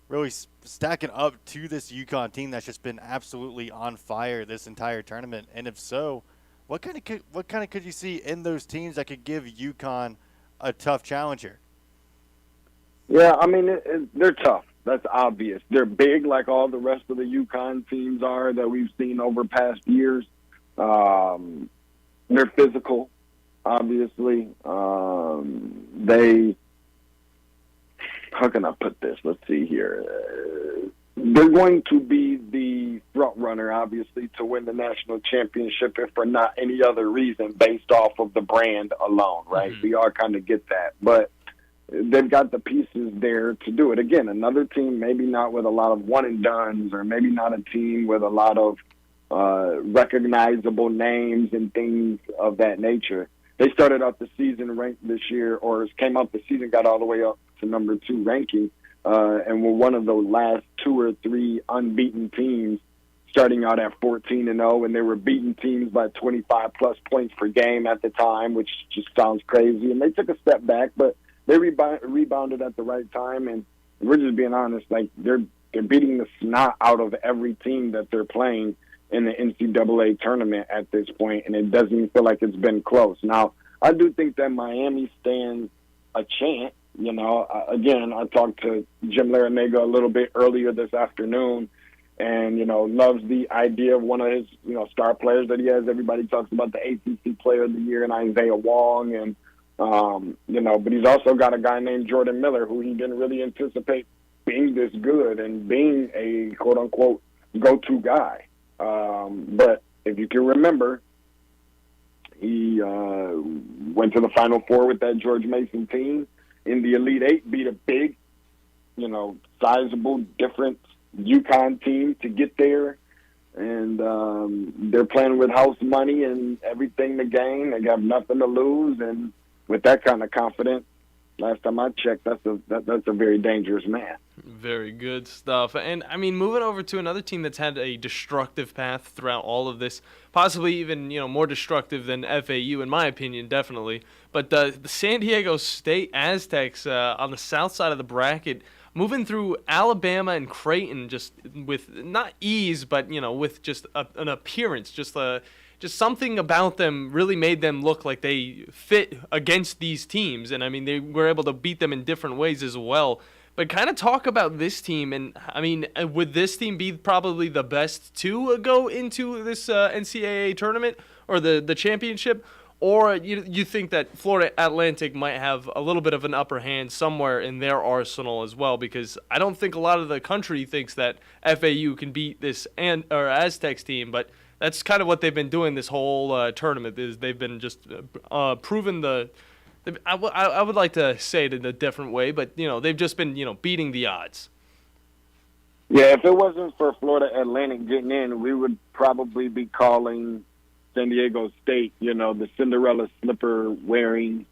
really stacking up to this UConn team that's just been absolutely on fire this entire tournament? And if so, what kind of could you see in those teams that could give UConn a tough challenger? Yeah, I mean, they're tough. That's obvious. They're big like all the rest of the UConn teams are that we've seen over past years. They're physical, obviously. How can I put this? Let's see here. They're going to be the front runner, obviously, to win the national championship, if for not any other reason, based off of the brand alone, right? We all kind of get that. But they've got the pieces there to do it. Again, another team maybe not with a lot of one-and-dones, or maybe not a team with a lot of recognizable names and things of that nature. They started out the season ranked this year, or came out the season, got all the way up to number 2 ranking, and were one of the last 2 or 3 unbeaten teams, starting out at 14-0, and they were beating teams by 25-plus points per game at the time, which just sounds crazy. And they took a step back, but they rebounded at the right time, and we're just being honest, like they're beating the snot out of every team that they're playing in the NCAA tournament at this point, and it doesn't even feel like it's been close. Now, I do think that Miami stands a chance. You know, again, I talked to Jim Larinaga a little bit earlier this afternoon, and, you know, loves the idea of one of his, you know, star players that he has. Everybody talks about the ACC Player of the Year and Isaiah Wong, and, you know, but he's also got a guy named Jordan Miller who he didn't really anticipate being this good and being a quote-unquote go-to guy. But if you can remember, he went to the Final Four with that George Mason team in the Elite Eight, beat a big, you know, sizable, different UConn team to get there. And they're playing with house money and everything to gain. They got nothing to lose. And with that kind of confidence, last time I checked, that's a very dangerous man. Very good stuff. And, I mean, moving over to another team that's had a destructive path throughout all of this, possibly even, you know, more destructive than FAU, in my opinion, definitely. But the San Diego State Aztecs on the south side of the bracket, moving through Alabama and Creighton just with not ease, but, you know, with just an appearance, just something about them really made them look like they fit against these teams. And, I mean, they were able to beat them in different ways as well. But kind of talk about this team. And, I mean, would this team be probably the best to go into this NCAA tournament or the championship? Or you think that Florida Atlantic might have a little bit of an upper hand somewhere in their arsenal as well? Because I don't think a lot of the country thinks that FAU can beat this Aztecs team, but that's kind of what they've been doing this whole tournament. Is they've been just proving the. I would like to say it in a different way, but you know they've just been beating the odds. Yeah, if it wasn't for Florida Atlantic getting in, we would probably be calling San Diego State, the Cinderella slipper wearing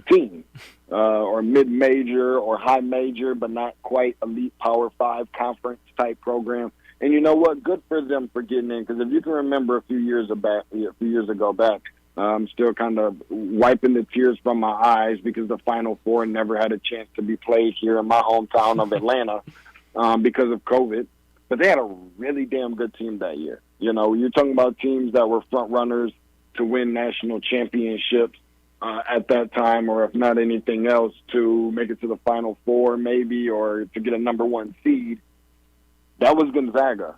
team, or mid-major or high major, but not quite elite Power 5 conference type program. And you know what? Good for them for getting in, because if you can remember a few years ago back, I'm still kind of wiping the tears from my eyes because the Final Four never had a chance to be played here in my hometown of Atlanta because of COVID. But they had a really damn good team that year. You're talking about teams that were front runners to win national championships at that time, or if not anything else, to make it to the Final Four maybe, or to get a number 1 seed. That was Gonzaga.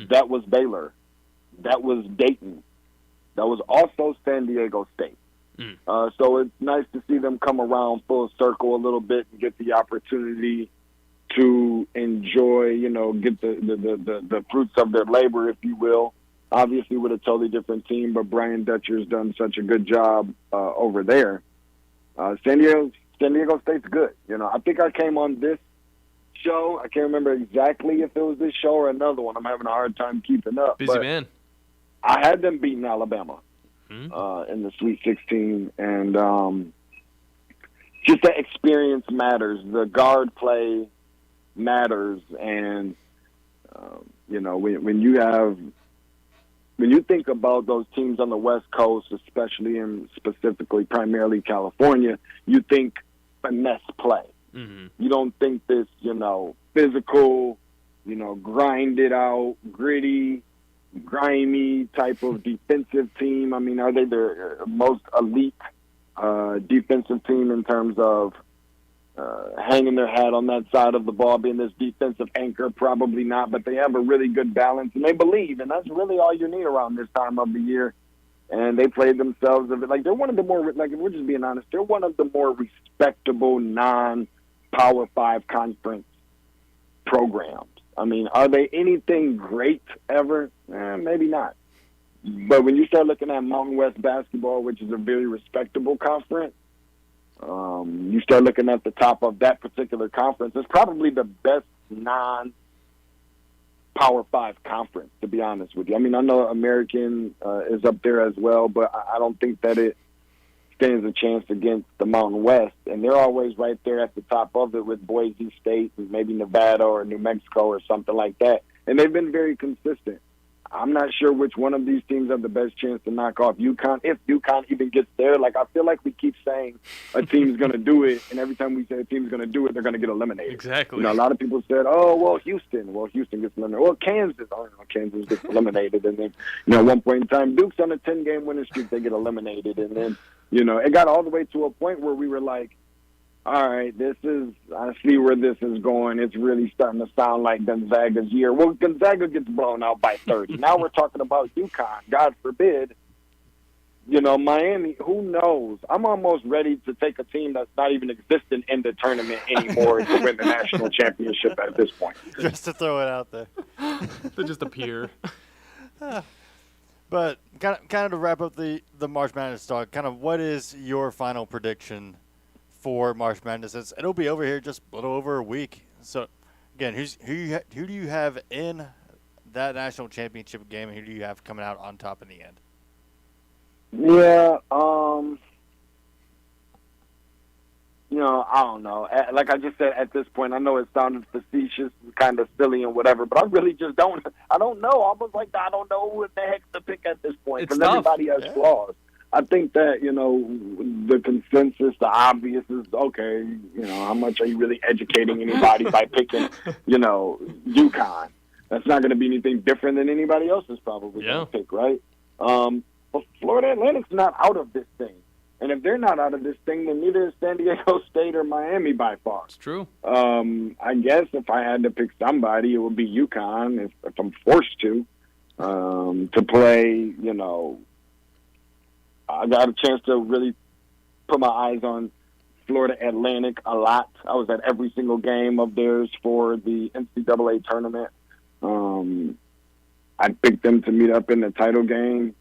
That was Baylor. That was Dayton. That was also San Diego State. So it's nice to see them come around full circle a little bit and get the opportunity to enjoy, get the fruits of their labor, if you will. Obviously with a totally different team, but Brian Dutcher's done such a good job over there. San Diego State's good. I think I came on this show. I can't remember exactly if it was this show or another one. I'm having a hard time keeping up. Busy man. I had them beating Alabama in the Sweet 16, and just that experience matters. The guard play matters, and when you think about those teams on the West Coast, especially and specifically primarily California, you think finesse play. You don't think this, physical, grind it out, gritty, grimy type of defensive team. I mean, are they the most elite defensive team in terms of hanging their hat on that side of the ball, being this defensive anchor? Probably not, but they have a really good balance, and they believe, and that's really all you need around this time of the year. And they played themselves like they're one of the more, like, if we're just being honest, they're one of the more respectable non-Power 5 conference programs. I mean, are they anything great ever? Maybe not. But when you start looking at Mountain West basketball, which is a very respectable conference, you start looking at the top of that particular conference. It's probably the best non-Power 5 conference, to be honest with you. I mean, I know American is up there as well, but I don't think that it stands a chance against the Mountain West. And they're always right there at the top of it with Boise State and maybe Nevada or New Mexico or something like that. And they've been very consistent. I'm not sure which one of these teams have the best chance to knock off UConn, if UConn even gets there. Like, I feel like we keep saying a team's going to do it, and every time we say a team's going to do it, they're going to get eliminated. Exactly. A lot of people said, Houston. Well, Houston gets eliminated. Well, Kansas. Kansas gets eliminated. And then, at one point in time, Duke's on a 10-game winning streak. They get eliminated. And then, it got all the way to a point where we were like, all right, I see where this is going. It's really starting to sound like Gonzaga's year. Well, Gonzaga gets blown out by 30. Now we're talking about UConn. God forbid. Miami, who knows? I'm almost ready to take a team that's not even existent in the tournament anymore to win the national championship at this point. Just to throw it out there. They just appear. But kind of to wrap up the March Madness talk, kind of what is your final prediction for March Madness? It'll be over here just a little over a week. So, again, who do you have in that national championship game, and who do you have coming out on top in the end? Yeah, I don't know. Like I just said, at this point, I know it sounded facetious and kind of silly and whatever, but I really just don't. I don't know. Almost like I don't know who the heck to pick at this point, because everybody has flaws. I think that, the consensus, the obvious is, okay, how much are you really educating anybody by picking, UConn? That's not going to be anything different than anybody else is probably going to pick, right? But Florida Atlantic's not out of this thing. And if they're not out of this thing, then neither is San Diego State or Miami by far. It's true. I guess if I had to pick somebody, it would be UConn if I'm forced to play, I got a chance to really put my eyes on Florida Atlantic a lot. I was at every single game of theirs for the NCAA tournament. I picked them to meet up in the title game.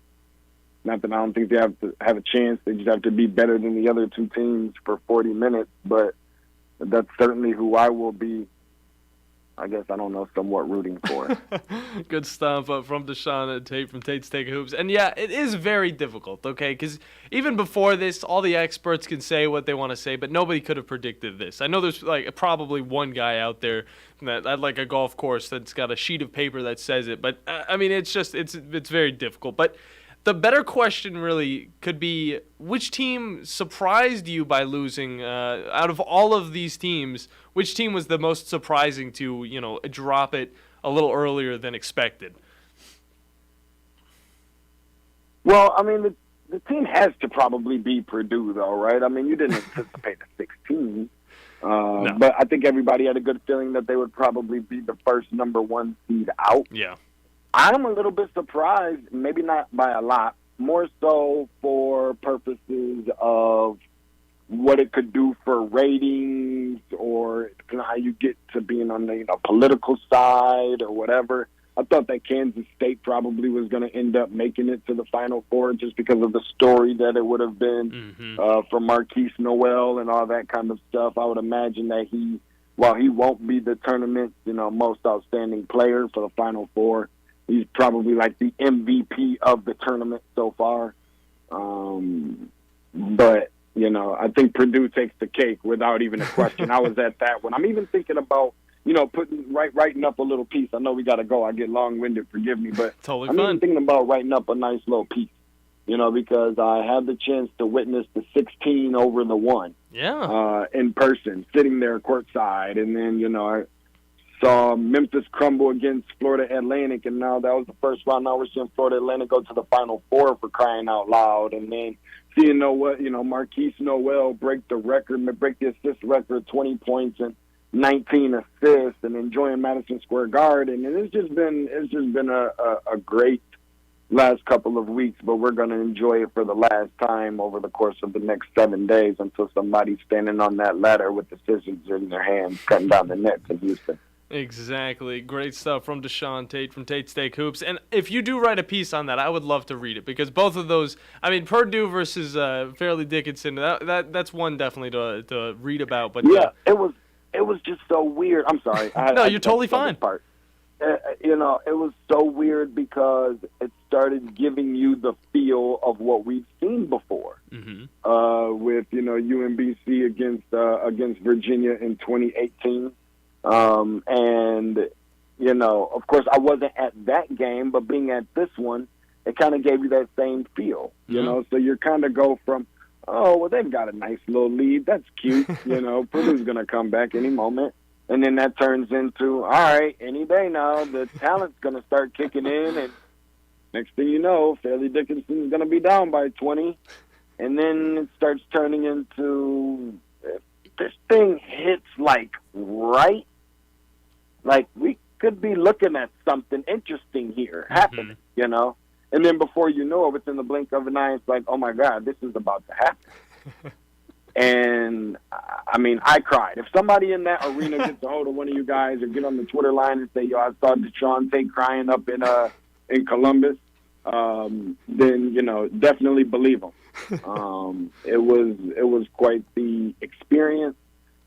Not that I don't think they have to have a chance. They just have to be better than the other two teams for 40 minutes. But that's certainly who I will be, I guess, I don't know, somewhat rooting for. Good stuff from Deshaun and Tate from Tate's Take Hoops. And, yeah, it is very difficult, okay? Because even before this, all the experts can say what they want to say, but nobody could have predicted this. I know there's, probably one guy out there that at, a golf course that's got a sheet of paper that says it. But, I mean, it's just it's very difficult. But the better question really could be, which team surprised you by losing? Out of all of these teams, which team was the most surprising to, drop it a little earlier than expected? Well, I mean, the team has to probably be Purdue, though, right? I mean, you didn't anticipate a 16. No. But I think everybody had a good feeling that they would probably be the first number one seed out. Yeah. I'm a little bit surprised, maybe not by a lot, more so for purposes of what it could do for ratings, or how you get to being on the political side or whatever. I thought that Kansas State probably was going to end up making it to the Final Four just because of the story that it would have been for Marquise Noel and all that kind of stuff. I would imagine that while he won't be the tournament's most outstanding player for the Final Four, he's probably like the MVP of the tournament so far. But I think Purdue takes the cake without even a question. I was at that one. I'm even thinking about writing up a little piece. I know we got to go. I get long-winded, forgive me, but totally I'm even thinking about writing up a nice little piece, because I had the chance to witness the 16 over the 1 in person, sitting there courtside, and then, I saw Memphis crumble against Florida Atlantic, and now that was the first round. Now we're seeing Florida Atlantic go to the Final Four, for crying out loud, and then seeing Marquise Noel break the assist record, 20 points and 19 assists, and enjoying Madison Square Garden. And it's just been a great last couple of weeks, but we're going to enjoy it for the last time over the course of the next 7 days until somebody's standing on that ladder with the scissors in their hands cutting down the nets in Houston. Exactly. Great stuff from Deshaun Tate from Tate Steak Hoops. And if you do write a piece on that, I would love to read it, because both of those, Purdue versus Fairleigh Dickinson, that's one definitely to read about. But yeah, it was just so weird. I'm sorry. No, you're totally fine. Part. It was so weird because it started giving you the feel of what we've seen before, with UMBC against Virginia in 2018, and of course I wasn't at that game, but being at this one, it kind of gave you that same feel, So you kind of go from, oh, well, they've got a nice little lead. That's cute. Purdue's going to come back any moment. And then that turns into, all right, any day now, the talent's going to start kicking in. And next thing you know, Fairleigh Dickinson's going to be down by 20. And then it starts turning into, this thing hits right. We could be looking at something interesting here happening, And then before you know it, within the blink of an eye, it's like, oh, my God, this is about to happen. And, I cried. If somebody in that arena gets a hold of one of you guys or get on the Twitter line and say, yo, I saw Deshaun Tate crying up in Columbus, then, definitely believe him. It was quite the experience,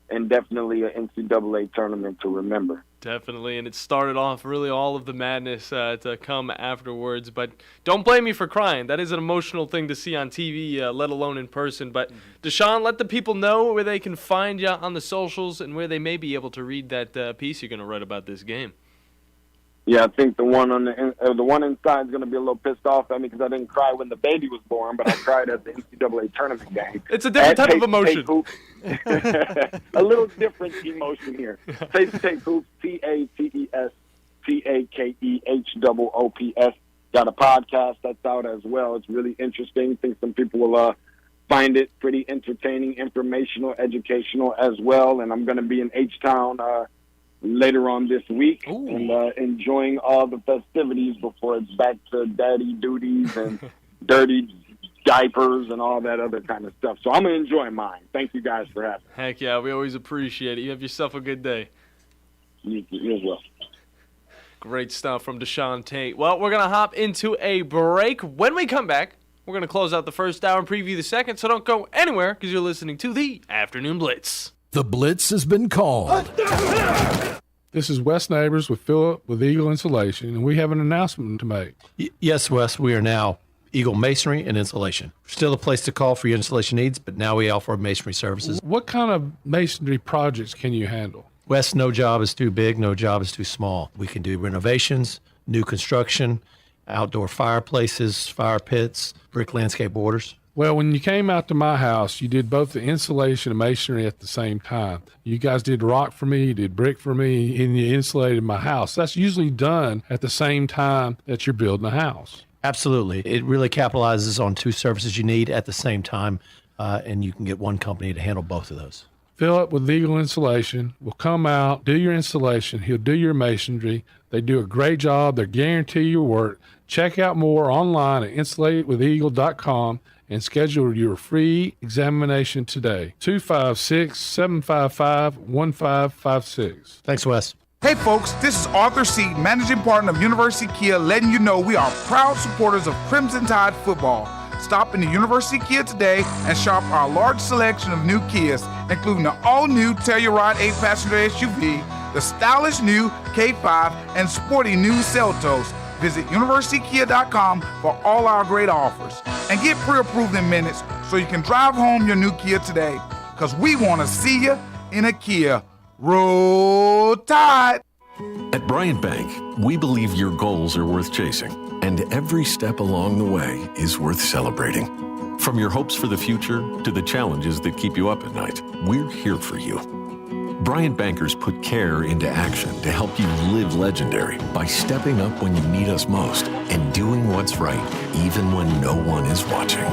and definitely an NCAA tournament to remember. Definitely, and it started off really all of the madness to come afterwards. But don't blame me for crying. That is an emotional thing to see on TV, let alone in person. But Deshaun, let the people know where they can find you on the socials and where they may be able to read that piece you're going to write about this game. Yeah, I think the one inside is going to be a little pissed off at me because I didn't cry when the baby was born, but I cried at the NCAA tournament game. It's a different type of emotion. A little different emotion here. Tate Hoops, TATESTAKEHOOPS. Got a podcast that's out as well. It's really interesting. I think some people will find it pretty entertaining, informational, educational as well. And I'm going to be in H-Town later on this week. Ooh. And enjoying all the festivities before it's back to daddy duties and dirty diapers and all that other kind of stuff. So I'm going to enjoy mine. Thank you guys for having me. Heck yeah, we always appreciate it. You have yourself a good day. You as well. Great stuff from Deshaun Tate. Well, we're going to hop into a break. When we come back, we're going to close out the first hour and preview the second, so don't go anywhere because you're listening to the Afternoon Blitz. The Blitz has been called. This is Wes Neighbors with Philip with Eagle Insulation, and we have an announcement to make. Yes, Wes, we are now Eagle Masonry and Insulation. Still a place to call for your installation needs, but now we offer masonry services. What kind of masonry projects can you handle? Wes, no job is too big, no job is too small. We can do renovations, new construction, outdoor fireplaces, fire pits, brick landscape borders. Well, when you came out to my house, you did both the insulation and masonry at the same time. You guys did rock for me, you did brick for me, and you insulated my house. That's usually done at the same time that you're building a house. Absolutely. It really capitalizes on two services you need at the same time, and you can get one company to handle both of those. Philip with Eagle Insulation will come out, do your installation. He'll do your masonry. They do a great job. They guarantee your work. Check out more online at insulatedwitheagle.com and schedule your free examination today. 256-755-1556. Thanks, Wes. Hey folks, this is Arthur Seaton, managing partner of University Kia, letting you know we are proud supporters of Crimson Tide football. Stop into University Kia today and shop our large selection of new Kias, including the all-new Telluride 8-passenger SUV, the stylish new K5, and sporty new Seltos. Visit universitykia.com for all our great offers. And get pre-approved in minutes so you can drive home your new Kia today. Because we want to see you in a Kia. Roll Tide! At Bryant Bank, we believe your goals are worth chasing, and every step along the way is worth celebrating. From your hopes for the future to the challenges that keep you up at night, we're here for you. Bryant bankers put care into action to help you live legendary by stepping up when you need us most and doing what's right even when no one is watching.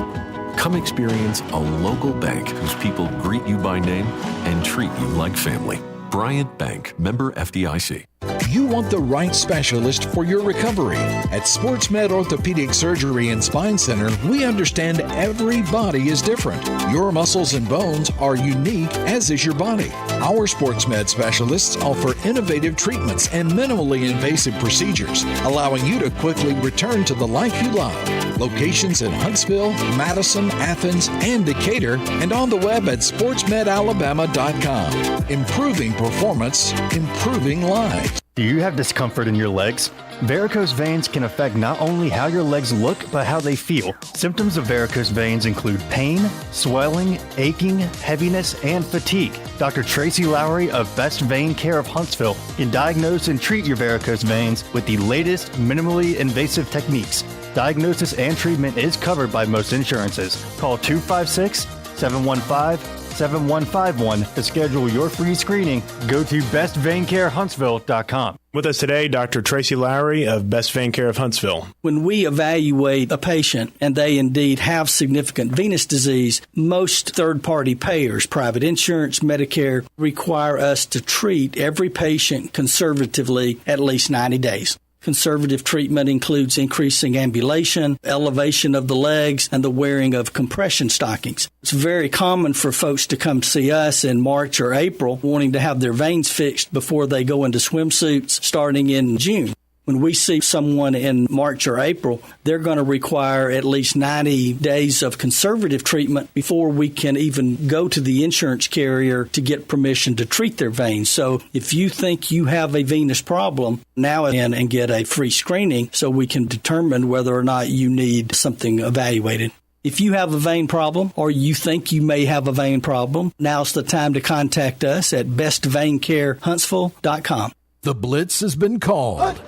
Come experience a local bank whose people greet you by name and treat you like family. Bryant Bank, member FDIC. You want the right specialist for your recovery. At SportsMed Orthopedic Surgery and Spine Center, we understand every body is different. Your muscles and bones are unique, as is your body. Our SportsMed specialists offer innovative treatments and minimally invasive procedures, allowing you to quickly return to the life you love. Locations in Huntsville, Madison, Athens, and Decatur, and on the web at sportsmedalabama.com. Improving performance, improving lives. Do you have discomfort in your legs? Varicose veins can affect not only how your legs look, but how they feel. Symptoms of varicose veins include pain, swelling, aching, heaviness, and fatigue. Dr. Tracy Lowry of Best Vein Care of Huntsville can diagnose and treat your varicose veins with the latest minimally invasive techniques. Diagnosis and treatment is covered by most insurances. Call 256-715-7151 to schedule your free screening. Go to bestveincarehuntsville.com. With us today, Dr. Tracy Lowry of Best Vein Care of Huntsville. When we evaluate a patient and they indeed have significant venous disease, most third-party payers, private insurance, Medicare, require us to treat every patient conservatively at least 90 days. Conservative treatment includes increasing ambulation, elevation of the legs, and the wearing of compression stockings. It's very common for folks to come see us in March or April wanting to have their veins fixed before they go into swimsuits starting in June. When we see someone in March or April, they're going to require at least 90 days of conservative treatment before we can even go to the insurance carrier to get permission to treat their veins. So if you think you have a venous problem, now in and get a free screening so we can determine whether or not you need something evaluated. If you have a vein problem or you think you may have a vein problem, now's the time to contact us at bestveincarehuntsville.com. The Blitz has been called.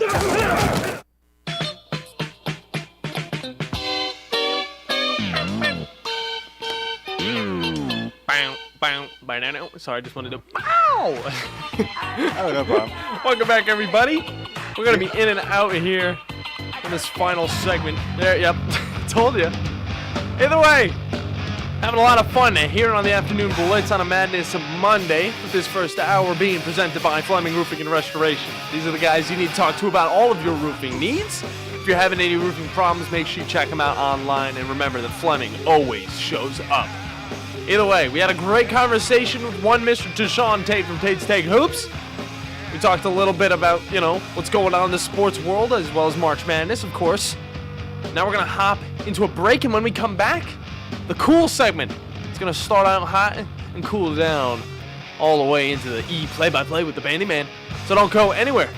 Sorry, I just wanted to. Ow! Oh, no problem. Welcome back, everybody. We're going to be in and out of here in this final segment. There, yep. Told you. Either way, having a lot of fun here on the Afternoon Blitz on a Madness Monday, with this first hour being presented by Fleming Roofing and Restoration. These are the guys you need to talk to about all of your roofing needs. If you're having any roofing problems, make sure you check them out online, and remember that Fleming always shows up. Either way, we had a great conversation with one Mr. Deshaun Tate from Tate's Take Hoops. We talked a little bit about, what's going on in the sports world, as well as March Madness, of course. Now we're going to hop into a break, and when we come back, the cool segment. It's going to start out hot and cool down all the way into the play-by-play with the Bandi Man. So don't go anywhere,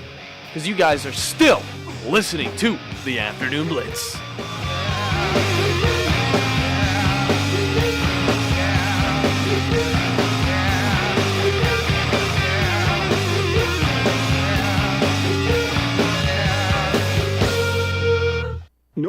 because you guys are still listening to the Afternoon Blitz.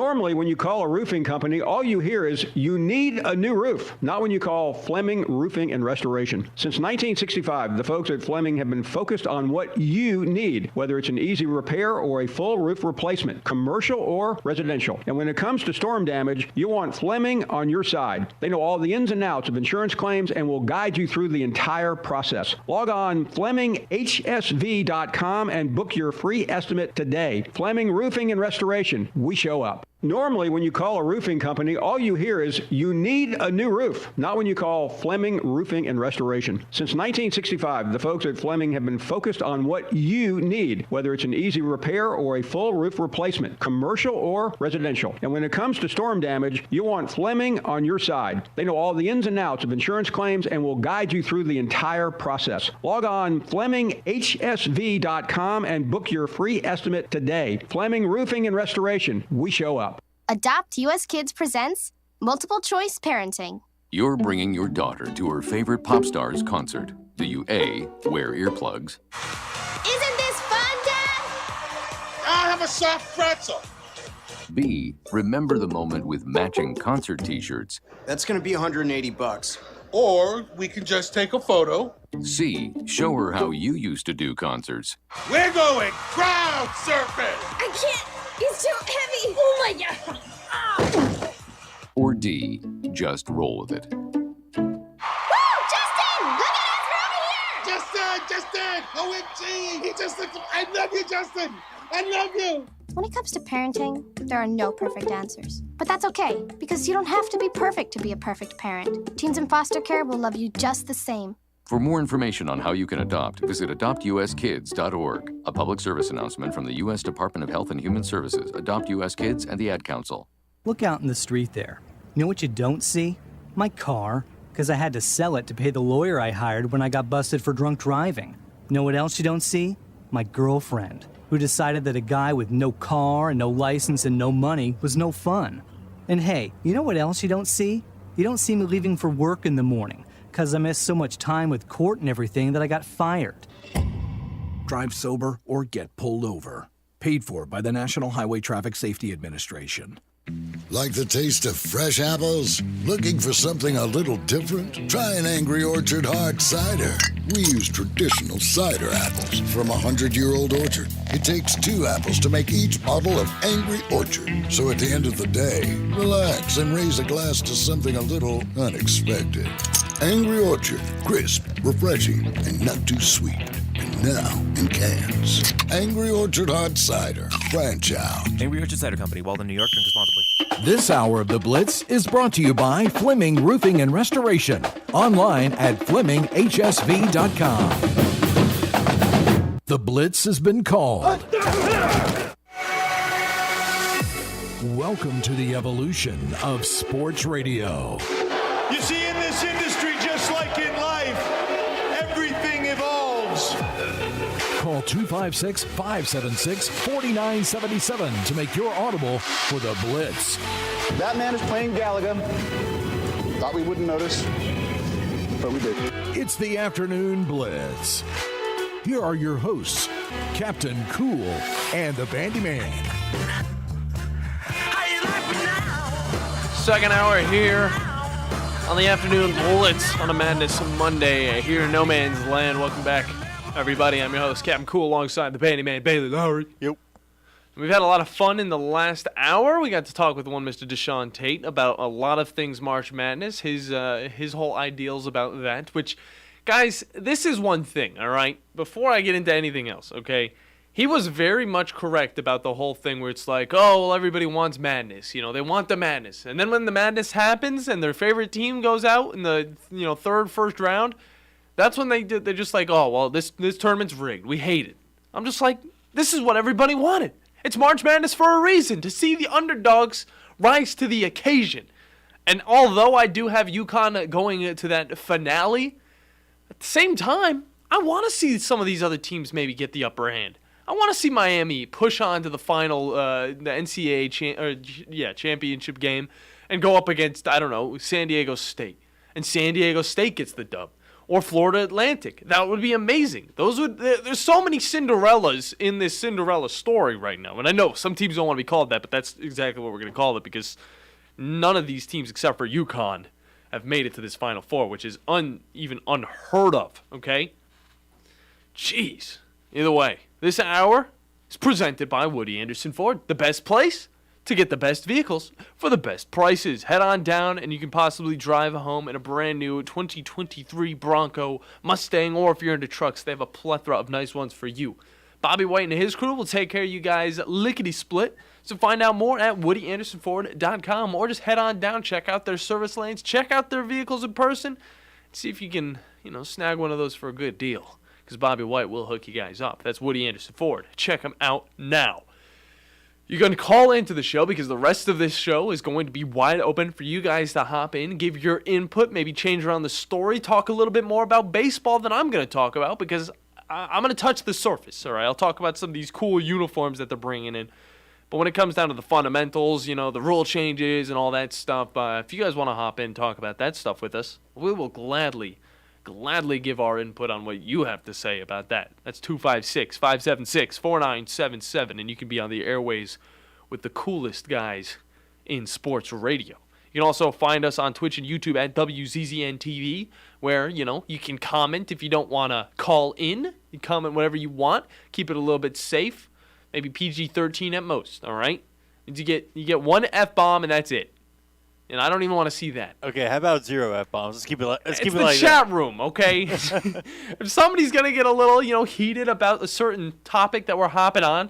Normally, when you call a roofing company, all you hear is, you need a new roof. Not when you call Fleming Roofing and Restoration. Since 1965, the folks at Fleming have been focused on what you need, whether it's an easy repair or a full roof replacement, commercial or residential. And when it comes to storm damage, you want Fleming on your side. They know all the ins and outs of insurance claims and will guide you through the entire process. Log on FlemingHSV.com and book your free estimate today. Fleming Roofing and Restoration. We show up. Normally, when you call a roofing company, all you hear is, you need a new roof. Not when you call Fleming Roofing and Restoration. Since 1965, the folks at Fleming have been focused on what you need, whether it's an easy repair or a full roof replacement, commercial or residential. And when it comes to storm damage, you want Fleming on your side. They know all the ins and outs of insurance claims and will guide you through the entire process. Log on FlemingHSV.com and book your free estimate today. Fleming Roofing and Restoration. We show up. Adopt US Kids presents Multiple Choice Parenting. You're bringing your daughter to her favorite pop star's concert. Do you A, wear earplugs? Isn't this fun, Dad? I'll have a soft pretzel. B, remember the moment with matching concert t-shirts? That's gonna be $180. Or we can just take a photo. C, show her how you used to do concerts. We're going crowd surfing. I can't. It's too heavy. Oh my God. Ah. Or D, just roll with it. Woo! Justin! Look at us. We're over here. Justin! OMG! He just looked. I love you, Justin. I love you. When it comes to parenting, there are no perfect answers. But that's okay, because you don't have to be perfect to be a perfect parent. Teens in foster care will love you just the same. For more information on how you can adopt, visit adoptuskids.org. A public service announcement from the U.S. Department of Health and Human Services, Adopt U.S. Kids, and the Ad Council. Look out in the street there. You know what you don't see? My car, because I had to sell it to pay the lawyer I hired when I got busted for drunk driving. You know what else you don't see? My girlfriend, who decided that a guy with no car and no license and no money was no fun. And hey, you know what else you don't see? You don't see me leaving for work in the morning, because I missed so much time with court and everything that I got fired. Drive sober or get pulled over. Paid for by the National Highway Traffic Safety Administration. Like the taste of fresh apples? Looking for something a little different? Try an Angry Orchard hard cider. We use traditional cider apples from a 100-year-old orchard. It takes 2 apples to make each bottle of Angry Orchard. So at the end of the day, relax and raise a glass to something a little unexpected. Angry Orchard, crisp, refreshing, and not too sweet. And now in cans. Angry Orchard Hard Cider. Branch out. Angry Orchard Cider Company, Walden, New York. Drink responsibly. This hour of the Blitz is brought to you by Fleming Roofing and Restoration. Online at FlemingHSV.com. The Blitz has been called. Welcome to the evolution of sports radio. You see, in this industry, just like in life, everything evolves. Call 256-576-4977 to make your audible for the Blitz. That man is playing Galaga. Thought we wouldn't notice, but we did. It's the Afternoon Blitz. Here are your hosts, Captain Cool and the Bandi Man. Second hour here on the Afternoon Blitz on a Madness Monday here in No Man's Land. Welcome back, everybody. I'm your host, Captain Cool, alongside the Bandi Man, Bailey Lowry. Yep. We've had a lot of fun in the last hour. We got to talk with one Mr. Deshaun Tate about a lot of things March Madness, his whole ideals about that, which, guys, this is one thing, all right? Before I get into anything else, okay? He was very much correct about the whole thing where it's like, oh, well, everybody wants madness. You know, they want the madness. And then when the madness happens and their favorite team goes out in the, first round, that's when they're just like, oh, well, this tournament's rigged. We hate it. I'm just like, this is what everybody wanted. It's March Madness for a reason, to see the underdogs rise to the occasion. And although I do have UConn going to that finale, at the same time, I want to see some of these other teams maybe get the upper hand. I want to see Miami push on to the final, the NCAA championship game and go up against, I don't know, San Diego State. And San Diego State gets the dub. or Florida Atlantic. That would be amazing. There's so many Cinderellas in this Cinderella story right now. And I know some teams don't want to be called that, but that's exactly what we're going to call it because none of these teams except for UConn have made it to this Final Four, which is even unheard of, okay? Jeez. Either way, this hour is presented by Woody Anderson Ford. The best place to get the best vehicles for the best prices. Head on down and you can possibly drive home in a brand new 2023 Bronco, Mustang, or if you're into trucks, they have a plethora of nice ones for you. Bobby White and his crew will take care of you guys lickety-split. So find out more at WoodyAndersonFord.com or just head on down, check out their service lanes, check out their vehicles in person, see if you can, snag one of those for a good deal. Because Bobby White will hook you guys up. That's Woody Anderson Ford. Check him out now. You're going to call into the show because the rest of this show is going to be wide open for you guys to hop in, give your input, maybe change around the story, talk a little bit more about baseball than I'm going to talk about because I'm going to touch the surface, all right? I'll talk about some of these cool uniforms that they're bringing in. But when it comes down to the fundamentals, the rule changes and all that stuff, if you guys want to hop in and talk about that stuff with us, we will gladly give our input on what you have to say about that. That's 256-576-4977, and you can be on the airways with the coolest guys in sports radio. You can also find us on Twitch and YouTube at WZZN-TV, where, you can comment if you don't want to call in. You comment whatever you want. Keep it a little bit safe. Maybe PG-13 at most, all right? You get one F-bomb, and that's it. And I don't even want to see that. Okay, how about 0 F-bombs? Let's keep it like it's the chat room, okay? If somebody's going to get a little, heated about a certain topic that we're hopping on,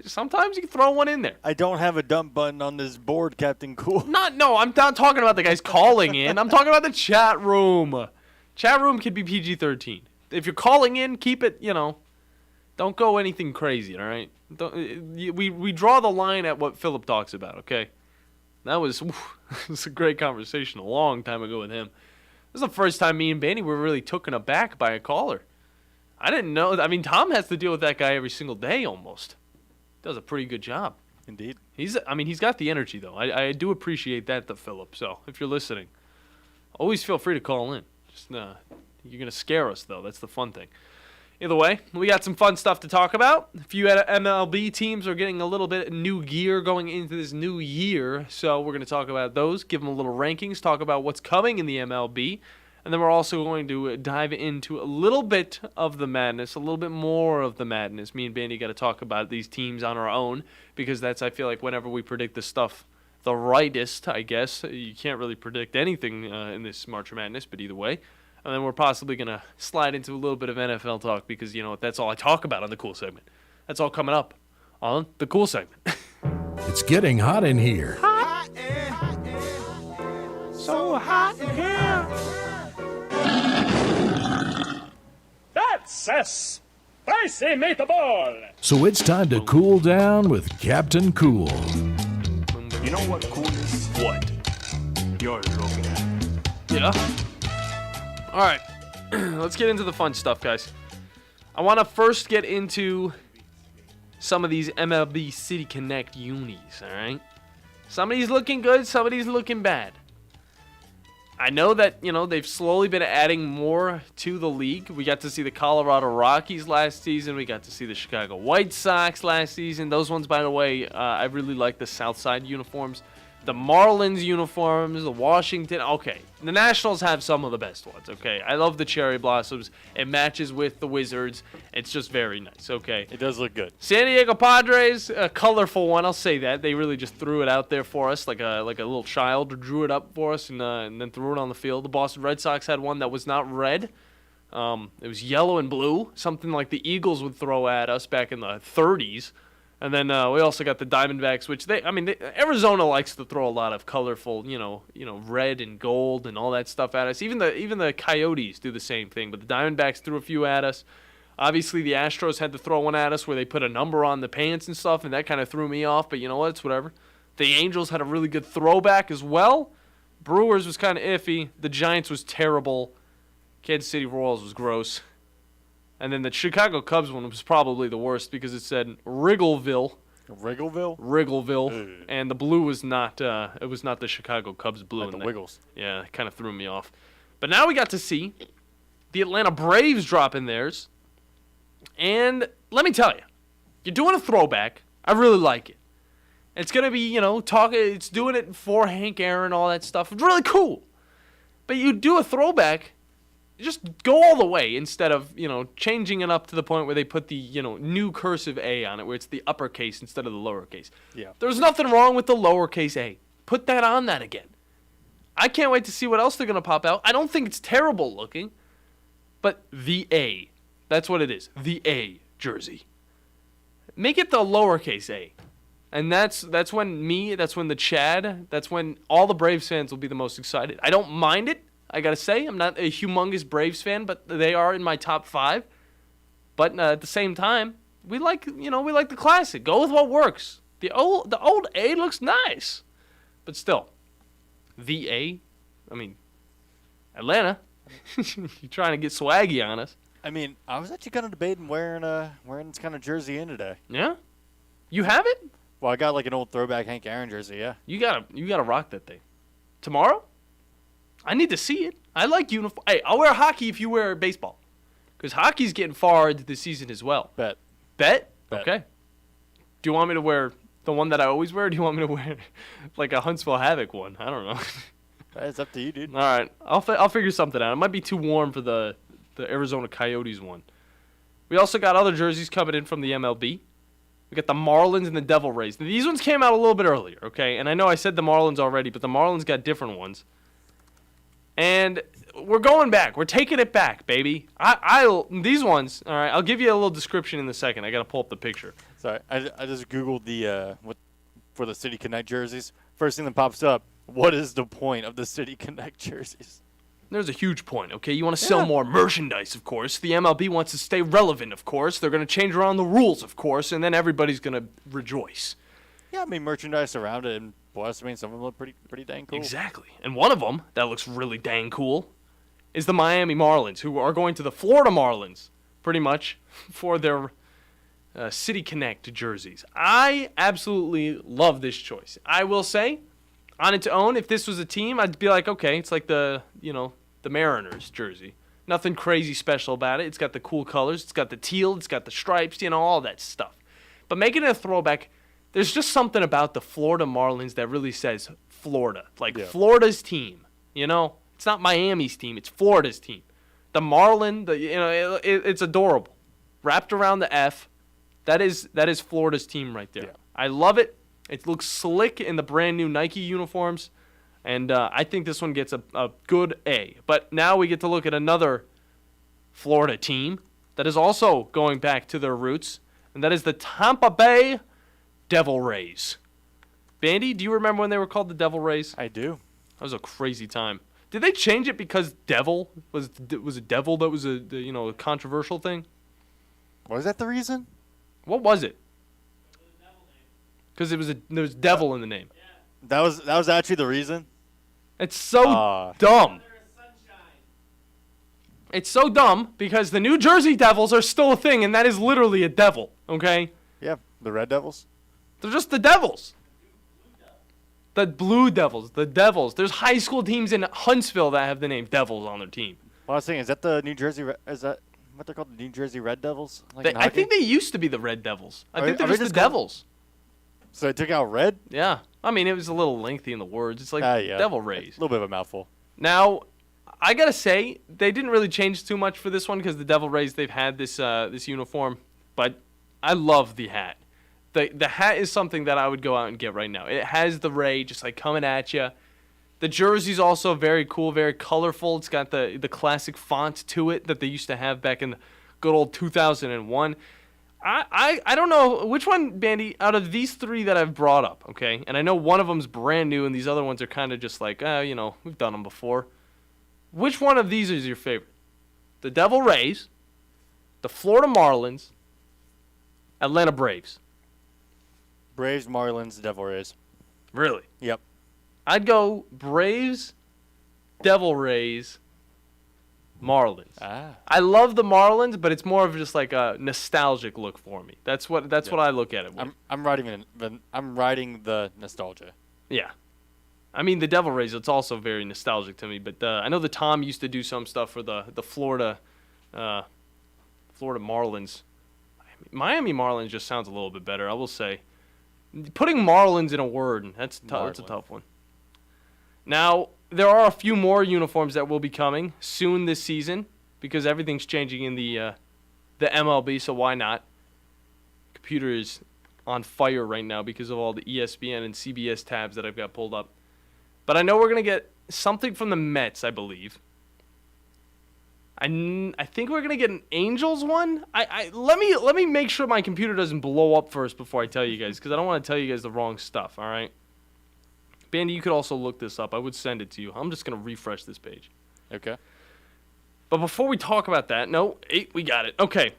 sometimes you can throw one in there. I don't have a dump button on this board, Captain Cool. No, I'm not talking about the guys calling in. I'm talking about the chat room. Chat room could be PG-13. If you're calling in, keep it, don't go anything crazy, all right? We draw the line at what Philip talks about, okay? That was a great conversation a long time ago with him. This is the first time me and Bandi were really taken aback by a caller. I didn't know. I mean, Tom has to deal with that guy every single day almost. Does a pretty good job. Indeed. He's got the energy, though. I do appreciate that, Philip. So if you're listening, always feel free to call in. Just you're going to scare us, though. That's the fun thing. Either way, we got some fun stuff to talk about. A few MLB teams are getting a little bit new gear going into this new year, so we're going to talk about those, give them a little rankings, talk about what's coming in the MLB, and then we're also going to dive into a little bit of the madness, a little bit more of the madness. Me and Bandi got to talk about these teams on our own because that's, I feel like, whenever we predict the stuff the rightest, I guess. You can't really predict anything in this March Madness, but either way. And then we're possibly going to slide into a little bit of NFL talk because, that's all I talk about on the Cool segment. That's all coming up on the Cool segment. It's getting hot in here. So hot in here. That's a spicy meatball. So it's time to cool down with Captain Cool. You know what cool is? What? You're looking at. Yeah. All right, let's get into the fun stuff, guys. I want to first get into some of these MLB City Connect unis, all right? Somebody's looking good, somebody's looking bad. I know that, they've slowly been adding more to the league. We got to see the Colorado Rockies last season. We got to see the Chicago White Sox last season. Those ones, by the way, I really like the Southside uniforms. The Marlins uniforms, the Washington, okay. The Nationals have some of the best ones, okay. I love the cherry blossoms. It matches with the Wizards. It's just very nice, okay. It does look good. San Diego Padres, a colorful one, I'll say that. They really just threw it out there for us like a little child, drew it up for us and then threw it on the field. The Boston Red Sox had one that was not red. It was yellow and blue, something like the Eagles would throw at us back in the 30s. And then we also got the Diamondbacks, which Arizona likes to throw a lot of colorful, red and gold and all that stuff at us. Even the Coyotes do the same thing, but the Diamondbacks threw a few at us. Obviously, the Astros had to throw one at us where they put a number on the pants and stuff, and that kind of threw me off. But you know what? It's whatever. The Angels had a really good throwback as well. Brewers was kind of iffy. The Giants was terrible. Kansas City Royals was gross. And then the Chicago Cubs one was probably the worst because it said Wriggleville. Wriggleville? And the blue was not it was not the Chicago Cubs blue. Like the Wiggles. Yeah, it kind of threw me off. But now we got to see The Atlanta Braves dropping theirs. And let me tell you, you're doing a throwback. I really like it. It's going to be, it's doing it for Hank Aaron, all that stuff. It's really cool. But you do a throwback, just go all the way instead of, changing it up to the point where they put the, new cursive A on it, where it's the uppercase instead of the lowercase. Yeah. There's nothing wrong with the lowercase A. Put that on that again. I can't wait to see what else they're going to pop out. I don't think it's terrible looking, but the A. That's what it is. The A jersey. Make it the lowercase A. And that's when the Chad, that's when all the Braves fans will be the most excited. I don't mind it, I got to say. I'm not a humongous Braves fan, but they are in my top 5. But at the same time, we like the classic. Go with what works. The old A looks nice. But still, the A, Atlanta, you're trying to get swaggy on us. I was actually kind of debating wearing this kind of jersey in today. Yeah? You have it? Well, I got like an old throwback Hank Aaron jersey, yeah. You gotta rock that thing. Tomorrow? I need to see it. I like uniform. Hey, I'll wear hockey if you wear baseball. Because hockey's getting far into the season as well. Bet? Okay. Do you want me to wear the one that I always wear, or do you want me to wear like a Huntsville Havoc one? I don't know. It's up to you, dude. All right. I'll figure something out. It might be too warm for the Arizona Coyotes one. We also got other jerseys coming in from the MLB. We got the Marlins and the Devil Rays. These ones came out a little bit earlier, okay? And I know I said the Marlins already, but the Marlins got different ones. And we're going back. We're taking it back, baby. These ones, all right, I'll give you a little description in a second. I got to pull up the picture. Sorry, I just Googled for the City Connect jerseys. First thing that pops up, what is the point of the City Connect jerseys? There's a huge point, okay? You want to sell more merchandise, of course. The MLB wants to stay relevant, of course. They're going to change around the rules, of course, and then everybody's going to rejoice. Yeah, merchandise around it, and plus, some of them look pretty dang cool. Exactly. And one of them that looks really dang cool is the Miami Marlins, who are going to the Florida Marlins, pretty much, for their City Connect jerseys. I absolutely love this choice. I will say, on its own, if this was a team, I'd be like, okay, it's like the Mariners jersey. Nothing crazy special about it. It's got the cool colors. It's got the teal. It's got the stripes, all that stuff. But making it a throwback, there's just something about the Florida Marlins that really says Florida. Florida's team, It's not Miami's team. It's Florida's team. The Marlin, it's adorable. Wrapped around the F, that is Florida's team right there. Yeah. I love it. It looks slick in the brand new Nike uniforms. And I think this one gets a good A. But now we get to look at another Florida team that is also going back to their roots, and that is the Tampa Bay Devil Rays. Bandi, do you remember when they were called the Devil Rays? I do. That was a crazy time. Did they change it because devil was a devil that was a controversial thing? Was that the reason? What was it? Because there was devil in the name. That was actually the reason. It's so dumb. It's so dumb because the New Jersey Devils are still a thing, and that is literally a devil, okay? Yeah, the Red Devils. They're just the Devils. The Blue Devils, the Devils. There's high school teams in Huntsville that have the name Devils on their team. Well, I was thinking, is that the New Jersey? Is that what they're called, the New Jersey Red Devils? I think they used to be the Red Devils. I think they're just the Devils. So they took out red? Yeah. It was a little lengthy in the words. It's like Devil Rays. A little bit of a mouthful. Now, I got to say, they didn't really change too much for this one because the Devil Rays, they've had this uniform. But I love the hat. The hat is something that I would go out and get right now. It has the ray just coming at you. The jersey's also very cool, very colorful. It's got the classic font to it that they used to have back in the good old 2001. I don't know which one, Bandi, out of these three that I've brought up, okay? And I know one of them's brand new and these other ones are kind of just we've done them before. Which one of these is your favorite? The Devil Rays, the Florida Marlins, Atlanta Braves. Braves, Marlins, Devil Rays. Really? Yep. I'd go Braves, Devil Rays, Marlins. I love the Marlins, but it's more of just a nostalgic look for me. That's what I look at it with. I'm riding the nostalgia. Yeah. I mean, the Devil Rays, it's also very nostalgic to me. But I know the Tom used to do some stuff for the Florida Marlins. Miami Marlins just sounds a little bit better, I will say. Putting Marlins in a word, that's a tough one. Now, there are a few more uniforms that will be coming soon this season because everything's changing in the MLB, so why not? Computer is on fire right now because of all the ESPN and CBS tabs that I've got pulled up. But I know we're going to get something from the Mets, I believe. I think we're going to get an Angels one. Let me make sure my computer doesn't blow up first before I tell you guys, because I don't want to tell you guys the wrong stuff, all right? Bandi, you could also look this up. I would send it to you. I'm just going to refresh this page. Okay. But before we talk about that, we got it. Okay.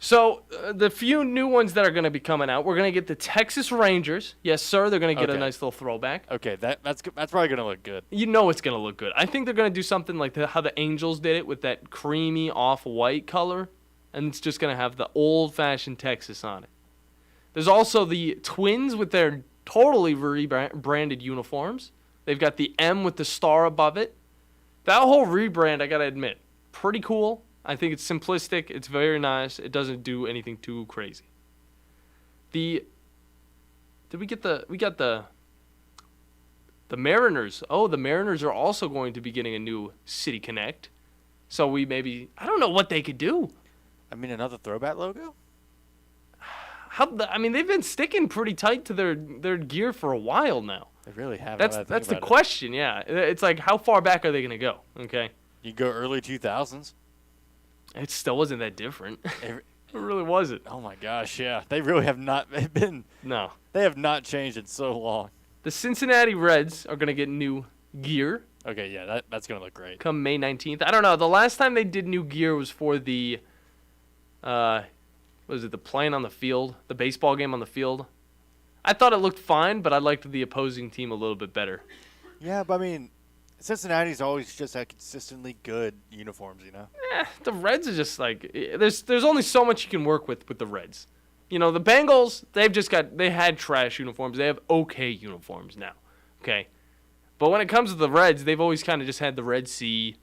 So the few new ones that are going to be coming out, we're going to get the Texas Rangers. Yes, sir. They're going to get a nice little throwback. Okay, that's probably going to look good. You know it's going to look good. I think they're going to do something like how the Angels did it with that creamy off-white color, and it's just going to have the old-fashioned Texas on it. There's also the Twins with their totally rebranded uniforms. They've got the M with the star above it. That whole rebrand, I got to admit, pretty cool. I think it's simplistic. It's very nice. It doesn't do anything too crazy. We got the Mariners. Oh, the Mariners are also going to be getting a new City Connect. So I don't know what they could do. I mean, another throwback logo? They've been sticking pretty tight to their gear for a while now. They really have. That's the question, yeah. It's like, how far back are they going to go? Okay. You go early 2000s. It still wasn't that different. It really wasn't. Oh my gosh, yeah. They really have not been. No. They have not changed in so long. The Cincinnati Reds are going to get new gear. Okay, yeah, that's going to look great. Come May 19th. I don't know. The last time they did new gear was for the, the playing on the field, the baseball game on the field. I thought it looked fine, but I liked the opposing team a little bit better. Yeah, but I mean, Cincinnati's always just had consistently good uniforms, you know? The Reds are just like, there's only so much you can work with the Reds. You know, the Bengals, they had trash uniforms. They have okay uniforms now, okay? But when it comes to the Reds, they've always kind of just had the Red Sea,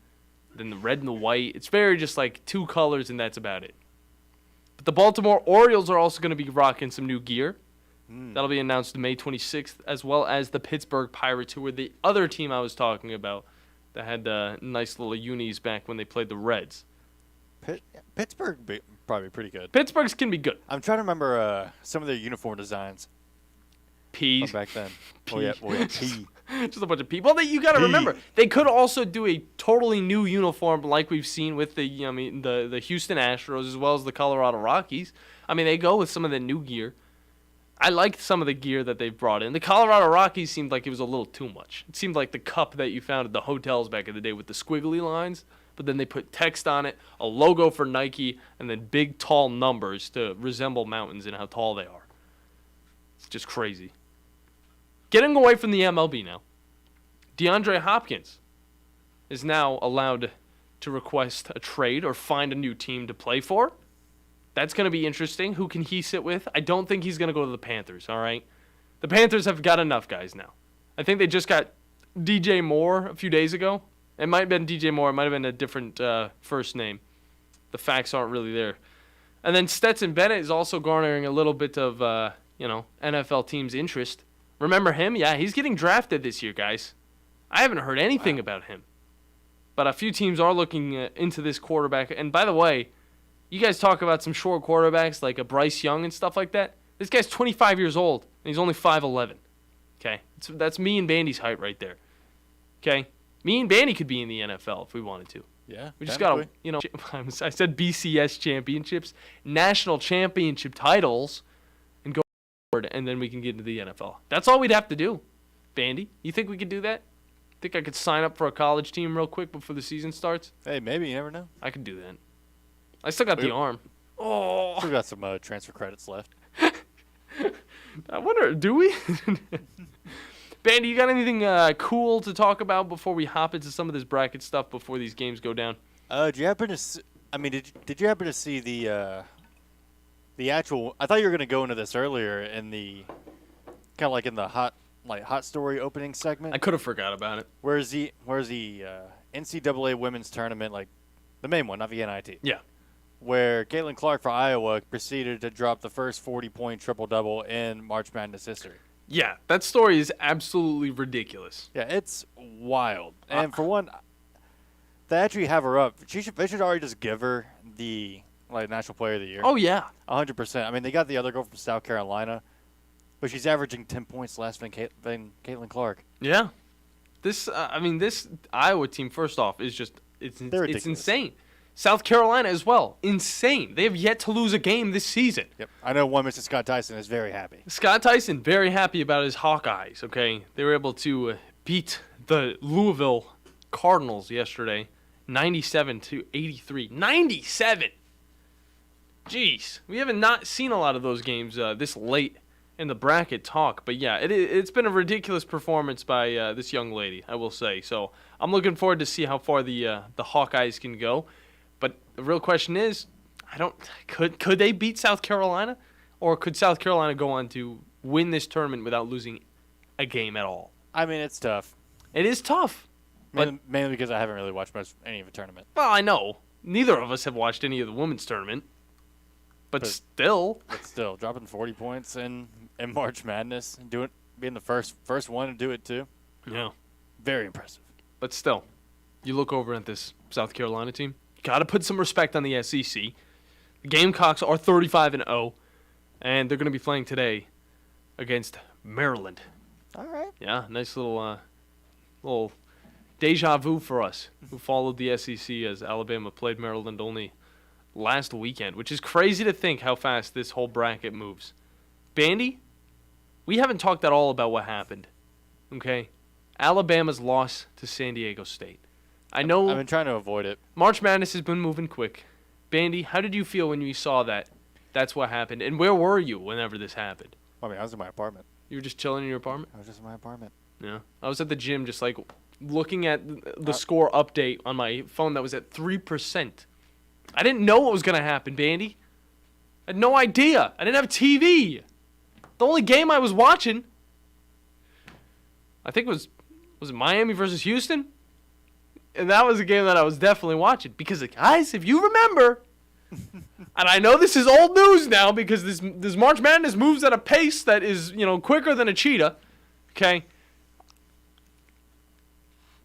then the red and the white. It's very just like two colors, and that's about it. But the Baltimore Orioles are also going to be rocking some new gear. That'll be announced May 26th, as well as the Pittsburgh Pirates, who were the other team I was talking about that had nice little unis back when they played the Reds. Pittsburgh probably pretty good. Pittsburgh's can be good. I'm trying to remember some of their uniform designs. Peas. Back then. Oh yeah, P. Just a bunch of people. Well, you got to remember, they could also do a totally new uniform like we've seen with the Houston Astros as well as the Colorado Rockies. I mean, they go with some of the new gear. I liked some of the gear that they've brought in. The Colorado Rockies seemed like it was a little too much. It seemed like the cup that you found at the hotels back in the day with the squiggly lines, but then they put text on it, a logo for Nike, and then big, tall numbers to resemble mountains and how tall they are. It's just crazy. Getting away from the MLB now, DeAndre Hopkins is now allowed to request a trade or find a new team to play for. That's going to be interesting. Who can he sit with? I don't think he's going to go to the Panthers, all right? The Panthers have got enough guys now. I think they just got DJ Moore a few days ago. It might have been DJ Moore. It might have been a different first name. The facts aren't really there. And then Stetson Bennett is also garnering a little bit of, NFL teams' interest. Remember him? Yeah, he's getting drafted this year, guys. I haven't heard anything about him. But a few teams are looking into this quarterback. And by the way, you guys talk about some short quarterbacks like a Bryce Young and stuff like that. This guy's 25 years old, and he's only 5'11". Okay? That's me and Bandy's height right there. Okay? Me and Bandy could be in the NFL if we wanted to. Yeah, we just got to, I said BCS championships, national championship titles, and go forward, and then we can get into the NFL. That's all we'd have to do. Bandy, you think we could do that? Think I could sign up for a college team real quick before the season starts? Hey, maybe. You never know. I could do that. I still got the arm. Oh. Still got some transfer credits left. I wonder, do we? Bandy, you got anything cool to talk about before we hop into some of this bracket stuff before these games go down? Did you happen to? Did you happen to see the actual? I thought you were going to go into this earlier in the kind of like in the hot like hot story opening segment. I could have forgot about it. Where's the NCAA women's tournament, like the main one, not the NIT? Yeah. Where Caitlin Clark for Iowa proceeded to drop the first 40-point triple-double in March Madness history. Yeah, that story is absolutely ridiculous. Yeah, it's wild. And for one, they actually have her up. They should already just give her the National Player of the Year. Oh, yeah. 100%. I mean, they got the other girl from South Carolina, but she's averaging 10 points less than Caitlin Clark. Yeah. This Iowa team, first off, is just it's insane. South Carolina as well. Insane. They have yet to lose a game this season. Yep. I know one Mr. Scott Tyson is very happy. Scott Tyson, very happy about his Hawkeyes, okay? They were able to beat the Louisville Cardinals yesterday, 97-83. 97! Jeez. We haven't not seen a lot of those games this late in the bracket talk. But, yeah, it's been a ridiculous performance by this young lady, I will say. So I'm looking forward to see how far the Hawkeyes can go. But the real question is, could they beat South Carolina? Or could South Carolina go on to win this tournament without losing a game at all? I mean, it's tough. It is tough. Mainly because I haven't really watched any of the tournament. Well, I know. Neither of us have watched any of the women's tournament. But still, dropping 40 points in March Madness and being the first one to do it too. Yeah. Very impressive. But still, you look over at this South Carolina team, you got to put some respect on the SEC. The Gamecocks are 35-0, and they're going to be playing today against Maryland. All right. Yeah, nice little deja vu for us who followed the SEC as Alabama played Maryland only last weekend, which is crazy to think how fast this whole bracket moves. Bandi, we haven't talked at all about what happened, okay? Alabama's loss to San Diego State. I know I've been trying to avoid it. March Madness has been moving quick. Bandi, how did you feel when you saw that? That's what happened. And where were you whenever this happened? I mean, I was in my apartment. You were just chilling in your apartment? I was just in my apartment. Yeah. I was at the gym just looking at the score update on my phone that was at 3%. I didn't know what was going to happen, Bandi. I had no idea. I didn't have TV. The only game I was watching, I think was it Miami versus Houston? And that was a game that I was definitely watching. Because, guys, if you remember, and I know this is old news now because this March Madness moves at a pace that is, quicker than a cheetah. Okay?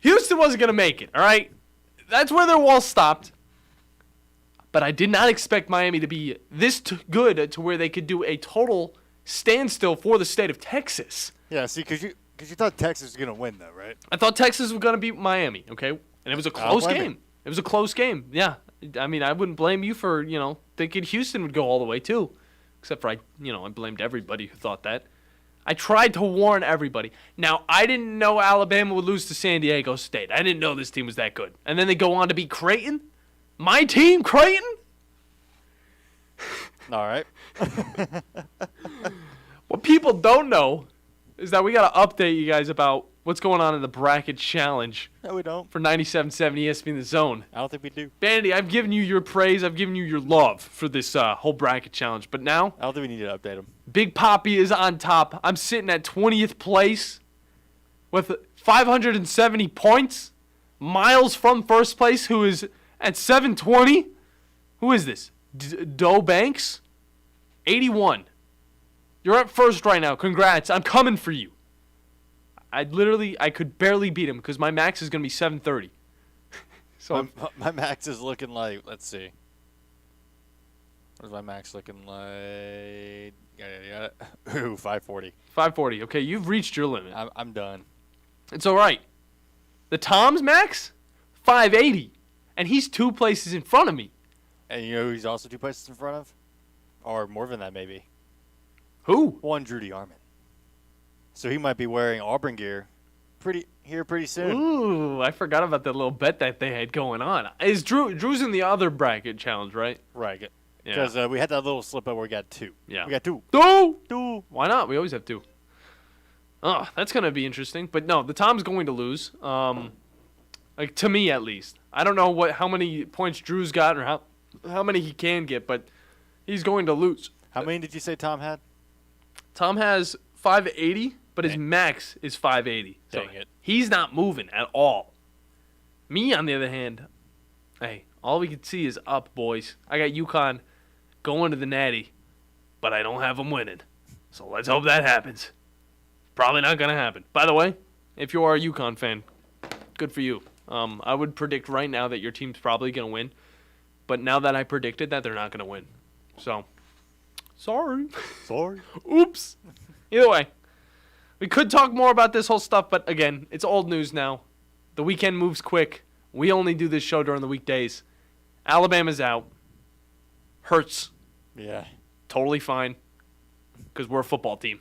Houston wasn't going to make it, all right? That's where their wall stopped. But I did not expect Miami to be this good to where they could do a total standstill for the state of Texas. Yeah, see, because you thought Texas was going to win, though, right? I thought Texas was going to beat Miami, okay? And it was a close game. It was a close game, yeah. I mean, I wouldn't blame you for, thinking Houston would go all the way, too. Except for, I blamed everybody who thought that. I tried to warn everybody. Now, I didn't know Alabama would lose to San Diego State. I didn't know this team was that good. And then they go on to beat Creighton? My team, Creighton? All right. What people don't know is that we got to update you guys about what's going on in the bracket challenge. No, we don't. For 97.7 ESPN The Zone. I don't think we do. Bandi, I've given you your praise. I've given you your love for this whole bracket challenge. But now, I don't think we need to update them. Big Papi is on top. I'm sitting at 20th place with 570 points. Miles from first place, who is at 720. Who is this? Doe Banks? 81. You're at first right now. Congrats. I'm coming for you. I could barely beat him because my max is going to be 730. So my max is looking like, let's see. What's my max looking like? Yeah. Ooh, 540. 540. Okay, you've reached your limit. I'm done. It's all right. The Tom's max? 580. And he's 2 places in front of me. And you know who he's also 2 places in front of? Or more than that, maybe. Who? One Drudy Armin. So he might be wearing Auburn gear pretty soon. Ooh, I forgot about that little bet that they had going on. Is Drew's in the other bracket challenge, right? Right. Because we had that little slip up where we got 2. Yeah. We got 2. Two. Why not? We always have 2. Oh, that's going to be interesting. But no, the Tom's going to lose. To me at least. I don't know how many points Drew's got or how many he can get, but he's going to lose. How many did you say Tom had? Tom has 580, but his max is 580. So Dang it. he's not moving at all. Me, on the other hand, hey, all we can see is up, boys. I got UConn going to the Natty, but I don't have them winning. So let's hope that happens. Probably not going to happen. By the way, if you are a UConn fan, good for you. I would predict right now that your team's probably going to win. But now that I predicted that, they're not going to win. So, sorry. Oops. Either way, we could talk more about this whole stuff, but again, it's old news now. The weekend moves quick. We only do this show during the weekdays. Alabama's out. Hurts. Yeah. Totally fine. Because we're a football team.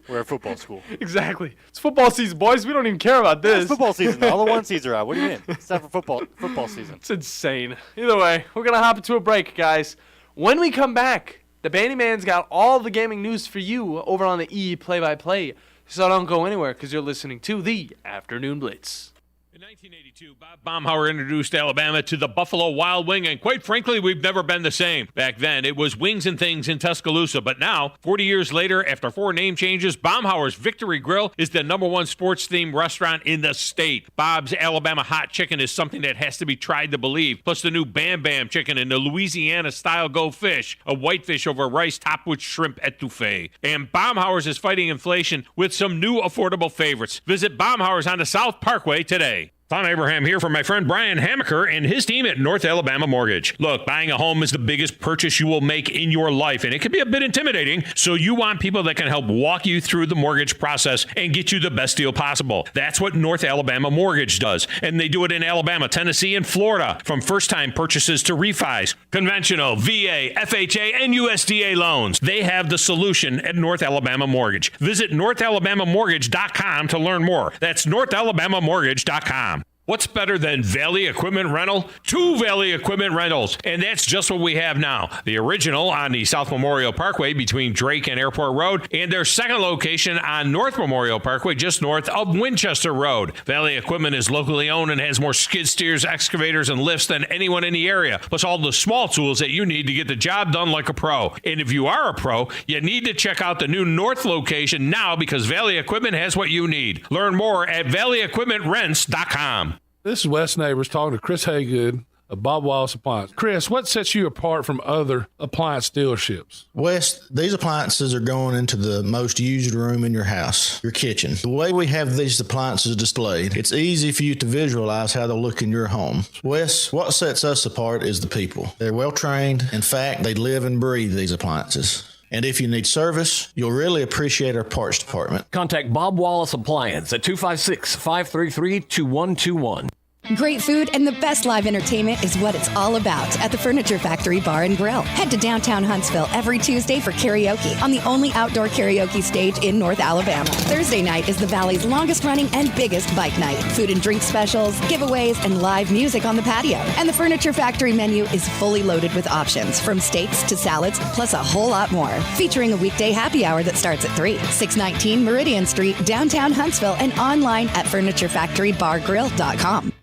We're a football school. Exactly. It's football season, boys. We don't even care about this. It's football season. All the one seeds are out. What do you mean? It's not for football season. It's insane. Either way, we're going to hop into a break, guys. When we come back, the Bandi Man's got all the gaming news for you over on the E play-by-play. So don't go anywhere because you're listening to the Afternoon Blitz. In 1982, Bob Baumhauer introduced Alabama to the Buffalo Wild Wing, and quite frankly, we've never been the same. Back then, it was Wings and Things in Tuscaloosa, but now, 40 years later, after 4 name changes, Baumhauer's Victory Grill is the #1 sports-themed restaurant in the state. Bob's Alabama Hot Chicken is something that has to be tried to believe, plus the new Bam Bam Chicken and the Louisiana-style Go Fish, a whitefish over rice topped with shrimp etouffee. And Baumhauer's is fighting inflation with some new affordable favorites. Visit Baumhauer's on the South Parkway today. Tom Abraham here for my friend Brian Hamaker and his team at North Alabama Mortgage. Look, buying a home is the biggest purchase you will make in your life, and it can be a bit intimidating, so you want people that can help walk you through the mortgage process and get you the best deal possible. That's what North Alabama Mortgage does, and they do it in Alabama, Tennessee, and Florida, from first-time purchases to refis, conventional, VA, FHA, and USDA loans. They have the solution at North Alabama Mortgage. Visit NorthAlabamaMortgage.com to learn more. That's NorthAlabamaMortgage.com. What's better than Valley Equipment Rental? 2 Valley Equipment Rentals, and that's just what we have now. The original on the South Memorial Parkway between Drake and Airport Road, and their second location on North Memorial Parkway just north of Winchester Road. Valley Equipment is locally owned and has more skid steers, excavators, and lifts than anyone in the area, plus all the small tools that you need to get the job done like a pro. And if you are a pro, you need to check out the new North location now because Valley Equipment has what you need. Learn more at valleyequipmentrents.com. This is Wes Neighbors talking to Chris Haygood of Bob Wallace Appliance. Chris, what sets you apart from other appliance dealerships? Wes, these appliances are going into the most used room in your house, your kitchen. The way we have these appliances displayed, it's easy for you to visualize how they'll look in your home. Wes, what sets us apart is the people. They're well trained. In fact, they live and breathe these appliances. And if you need service, you'll really appreciate our parts department. Contact Bob Wallace Appliance at 256-533-2121. Great food and the best live entertainment is what it's all about at the Furniture Factory Bar and Grill. Head to downtown Huntsville every Tuesday for karaoke on the only outdoor karaoke stage in North Alabama. Thursday night is the Valley's longest running and biggest bike night. Food and drink specials, giveaways, and live music on the patio. And the Furniture Factory menu is fully loaded with options from steaks to salads, plus a whole lot more. Featuring a weekday happy hour that starts at 3. 619 Meridian Street, downtown Huntsville, and online at FurnitureFactoryBarGrill.com.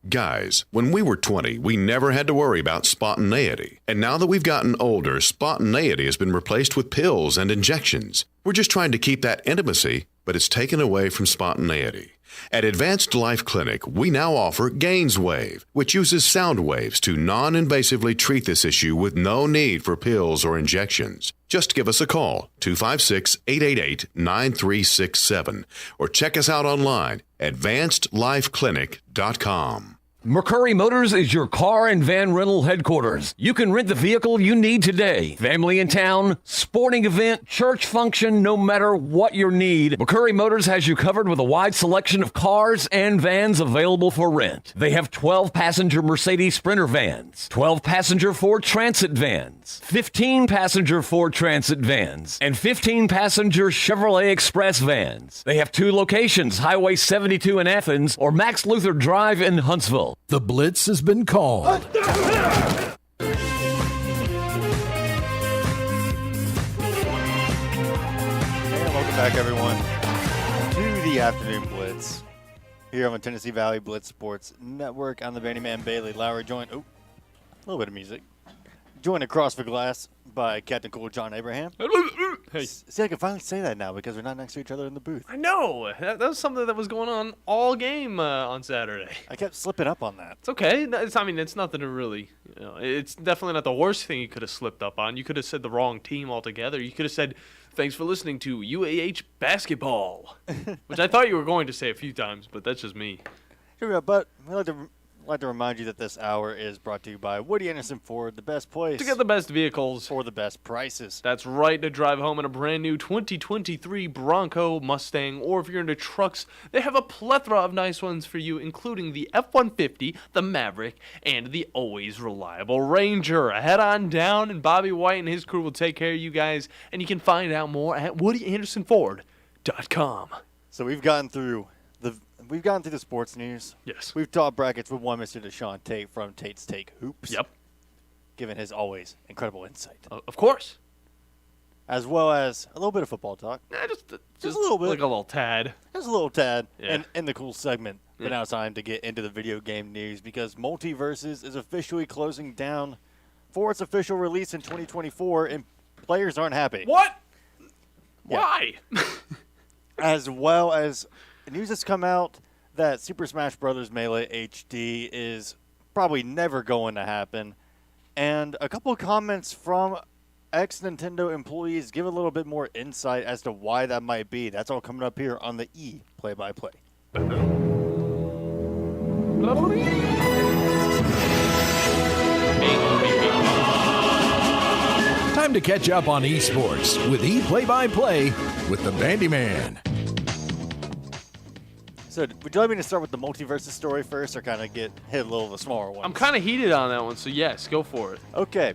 Guys, when we were 20, we never had to worry about spontaneity. And now that we've gotten older, spontaneity has been replaced with pills and injections. We're just trying to keep that intimacy, but it's taken away from spontaneity. At Advanced Life Clinic, we now offer GainsWave, which uses sound waves to non-invasively treat this issue with no need for pills or injections. Just give us a call, 256-888-9367, or check us out online, advancedlifeclinic.com. McCurry Motors is your car and van rental headquarters. You can rent the vehicle you need today. Family in town, sporting event, church function, no matter what your need, McCurry Motors has you covered with a wide selection of cars and vans available for rent. They have 12-passenger Mercedes Sprinter vans, 12-passenger Ford Transit vans, 15-passenger Ford Transit vans, and 15-passenger Chevrolet Express vans. They have 2 locations, Highway 72 in Athens or Max Luther Drive in Huntsville. The Blitz has been called. Hey, welcome back, everyone, to the Afternoon Blitz here on the Tennessee Valley Blitz Sports Network. I'm the Bandi Man Bailey Lowry, joined, a little bit of music, joined across the glass by Captain Cool John Abraham. See, I can finally say that now because we're not next to each other in the booth. I know. That was something that was going on all game on Saturday. I kept slipping up on that. It's okay. It's nothing to really, it's definitely not the worst thing you could have slipped up on. You could have said the wrong team altogether. You could have said, thanks for listening to UAH basketball, which I thought you were going to say a few times, but that's just me. Sure, but we'd like to remind you that this hour is brought to you by Woody Anderson Ford, the best place To get the best vehicles. for the best prices. That's right, to drive home in a brand new 2023 Bronco Mustang, or if you're into trucks, they have a plethora of nice ones for you, including the F-150, the Maverick, and the always reliable Ranger. Head on down, and Bobby White and his crew will take care of you guys, and you can find out more at WoodyAndersonFord.com. So we've gotten through the sports news. Yes. We've talked brackets with one Mr. Deshaun Tate from Tate's Take Hoops. Yep. Given his always incredible insight. Of course. As well as a little bit of football talk. Just a little bit. Like a little tad. Just a little tad. Yeah. In the cool segment. But now it's time to get into the video game news because Multiverses is officially closing down for its official release in 2024, and players aren't happy. What? Yeah. Why? As well as news has come out that Super Smash Bros. Melee HD is probably never going to happen. And a couple of comments from ex-Nintendo employees give a little bit more insight as to why that might be. That's all coming up here on the E Play-by-Play. Time to catch up on esports with E Play-by-Play with the Bandi Man. So, would you like me to start with the Multiverses story first or kind of hit a little of the smaller one? I'm kind of heated on that one, so yes, go for it. Okay.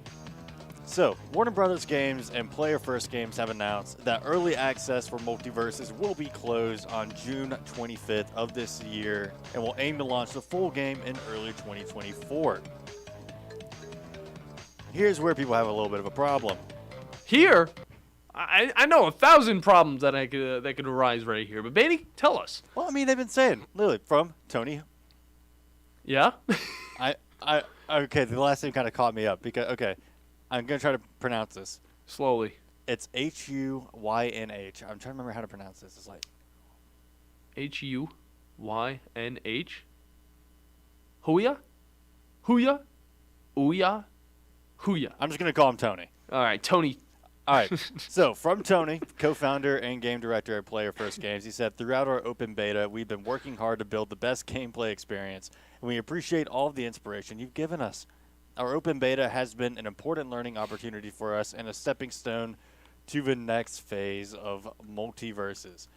So, Warner Brothers Games and Player First Games have announced that early access for Multiverses will be closed on June 25th of this year and will aim to launch the full game in early 2024. Here's where people have a little bit of a problem. Here? I know 1,000 problems that could arise right here, but Bandi, tell us. Well, I mean, they've been saying, literally, from Tony. Yeah? Okay, the last name kind of caught me up because, okay, I'm going to try to pronounce this. Slowly. It's Huynh. I'm trying to remember how to pronounce this. It's like Huynh? Huya? Huya? Ouya? Huya. I'm just going to call him Tony. All right, Tony. All right. So, from Tony, co-founder and game director at Player First Games, he said, throughout our open beta, we've been working hard to build the best gameplay experience, and we appreciate all of the inspiration you've given us. Our open beta has been an important learning opportunity for us and a stepping stone to the next phase of Multiverses.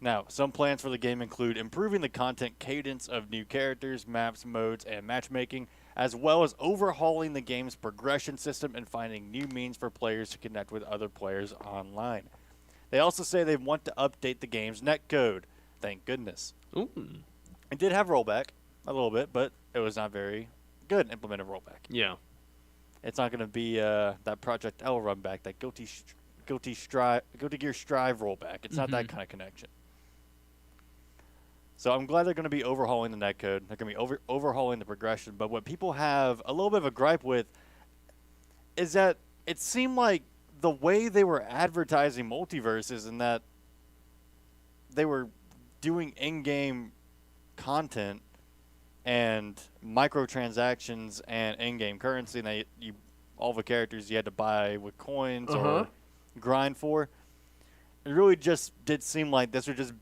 Now, some plans for the game include improving the content cadence of new characters, maps, modes, and matchmaking, as well as overhauling the game's progression system and finding new means for players to connect with other players online. They also say they want to update the game's netcode. Thank goodness. Ooh. It did have rollback a little bit, but it was not very good implemented rollback. Yeah. It's not going to be that Project L run back, that Guilty Gear Strive rollback. It's not that kind of connection. So I'm glad they're going to be overhauling the netcode. They're going to be overhauling the progression. But what people have a little bit of a gripe with is that it seemed like the way they were advertising Multiverses and that they were doing in-game content and microtransactions and in-game currency, and all the characters you had to buy with coins or grind for. It really just did seem like this would just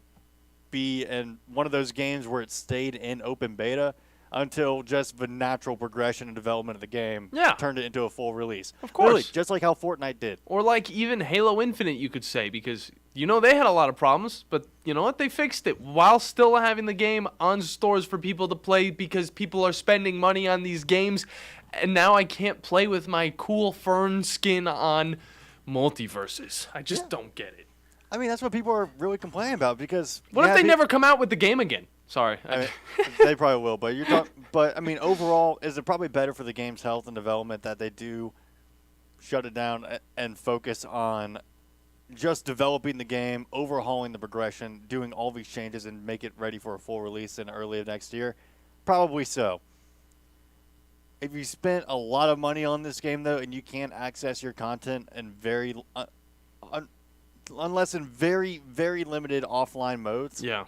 be in one of those games where it stayed in open beta until just the natural progression and development of the game turned it into a full release. Of course. Really, just like how Fortnite did. Or like even Halo Infinite, you could say, because, they had a lot of problems, but you know what? They fixed it while still having the game on stores for people to play because people are spending money on these games, and now I can't play with my cool Fern skin on Multiverses. I just don't get it. I mean, that's what people are really complaining about because... What if they never come out with the game again? Sorry. I mean, they probably will, but I mean, overall, is it probably better for the game's health and development that they do shut it down and focus on just developing the game, overhauling the progression, doing all these changes, and make it ready for a full release in early of next year? Probably so. If you spent a lot of money on this game, though, and you can't access your content in very unless in very, very limited offline modes. Yeah.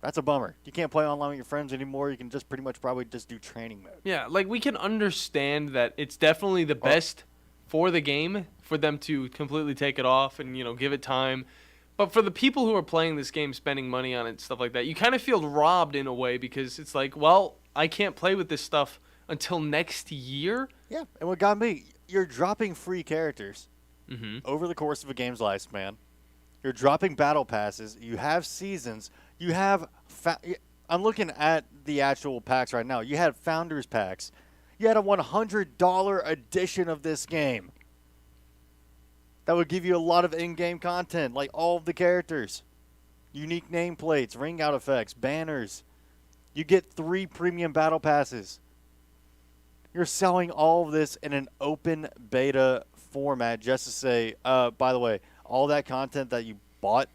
That's a bummer. You can't play online with your friends anymore. You can just pretty much probably just do training mode. Yeah, like we can understand that it's definitely the best for the game for them to completely take it off and, give it time. But for the people who are playing this game, spending money on it, stuff like that, you kind of feel robbed in a way because it's like, well, I can't play with this stuff until next year. Yeah, and what got me, you're dropping free characters over the course of a game's lifespan. You're dropping battle passes. You have seasons. You have I'm looking at the actual packs right now. You had Founders Packs. You had a $100 edition of this game. That would give you a lot of in-game content, like all of the characters. Unique nameplates, ring out effects, banners. You get 3 premium battle passes. You're selling all of this in an open beta format just to say, by the way, all that content that you bought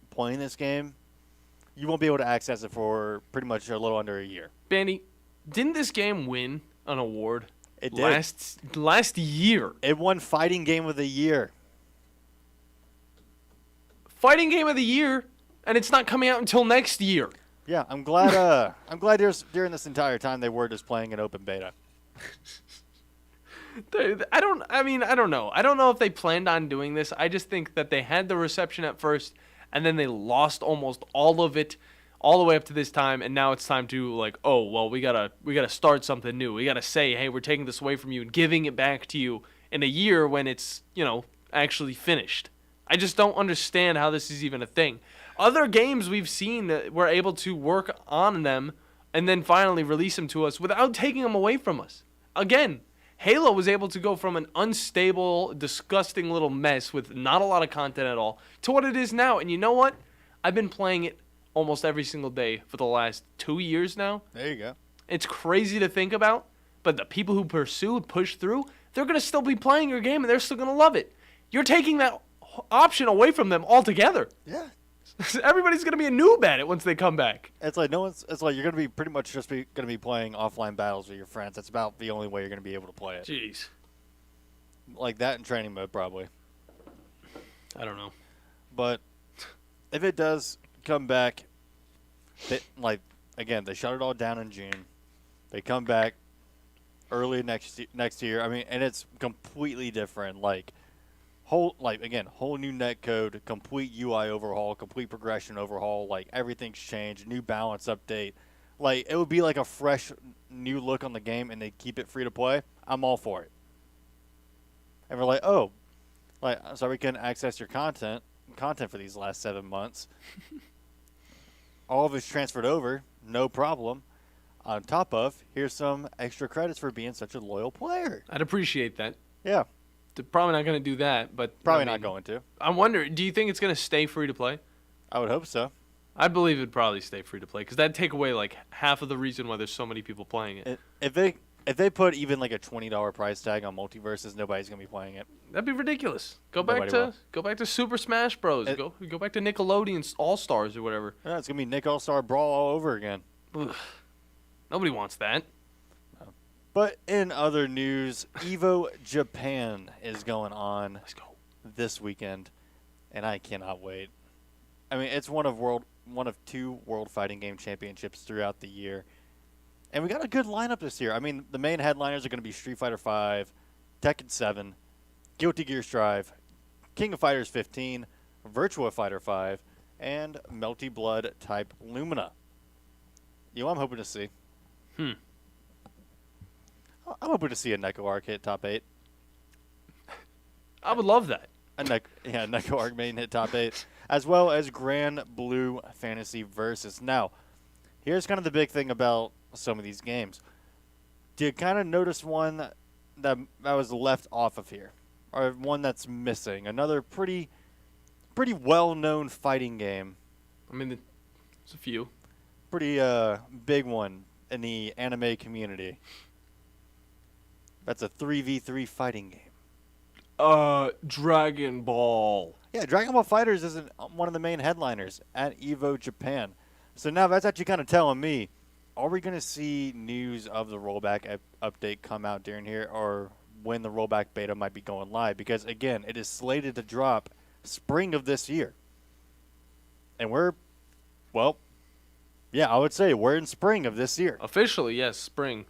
playing this game, you won't be able to access it for pretty much a little under a year. Bandi, didn't this game win an award? It did. Last year. It won Fighting Game of the Year. Fighting Game of the Year, and it's not coming out until next year. Yeah, I'm glad. I'm glad during this entire time they were just playing an open beta. I don't know. I don't know if they planned on doing this. I just think that they had the reception at first, and then they lost almost all of it all the way up to this time, and now it's time to we gotta start something new. We gotta say, hey, we're taking this away from you and giving it back to you in a year when it's actually finished. I just don't understand how this is even a thing. Other games we've seen that we're able to work on them and then finally release them to us without taking them away from us. Again, Halo was able to go from an unstable, disgusting little mess with not a lot of content at all to what it is now. And you know what? I've been playing it almost every single day for the last 2 years now. There you go. It's crazy to think about, but the people who push through, they're going to still be playing your game and they're still going to love it. You're taking that option away from them altogether. Yeah. Everybody's going to be a noob at it once they come back. It's like it's like you're going to be pretty much just going to be playing offline battles with your friends. That's about the only way you're going to be able to play it. Jeez. Like that in training mode, probably. I don't know. But if it does come back, again, they shut it all down in June. They come back early next year. I mean, and it's completely different. Whole new net code, complete UI overhaul, complete progression overhaul, everything's changed, new balance update. It would be like a fresh new look on the game and they keep it free to play. I'm all for it. And we're like, oh, so we can access your content for these last 7 months. All of it's transferred over, no problem. On top of, here's some extra credits for being such a loyal player. I'd appreciate that. Yeah. They're probably not going to do that, but probably not going to. I wonder, do you think it's going to stay free to play? I would hope so. I believe it'd probably stay free to play because that'd take away half of the reason why there's so many people playing it. If they put even a $20 price tag on Multiverses, nobody's going to be playing it. That'd be ridiculous. Go back to Super Smash Bros. Go back to Nickelodeon All Stars or whatever. Yeah, it's going to be Nick All-Star Brawl all over again. Ugh. Nobody wants that. But in other news, Evo Japan is going on this weekend, and I cannot wait. I mean, it's one of 2 World Fighting Game Championships throughout the year, and we got a good lineup this year. I mean, the main headliners are going to be Street Fighter V, Tekken 7, Guilty Gear Strive, King of Fighters 15, Virtua Fighter 5, and Melty Blood Type Lumina. I'm hoping to see. I'm hoping to see a Neko Arc hit top 8. I would love that. Neko Arc main hit top 8, as well as Grand Blue Fantasy Versus. Now, here's kind of the big thing about some of these games. Do you kind of notice one that was left off of here, or one that's missing? Another pretty well-known fighting game. I mean, there's a few. Pretty big one in the anime community. That's a 3v3 fighting game. Dragon Ball. Yeah, Dragon Ball FighterZ isn't one of the main headliners at Evo Japan. So now that's actually kind of telling me, are we going to see news of the rollback update come out during here, or when the rollback beta might be going live? Because, again, it is slated to drop spring of this year. And I would say we're in spring of this year. Officially, yes, spring.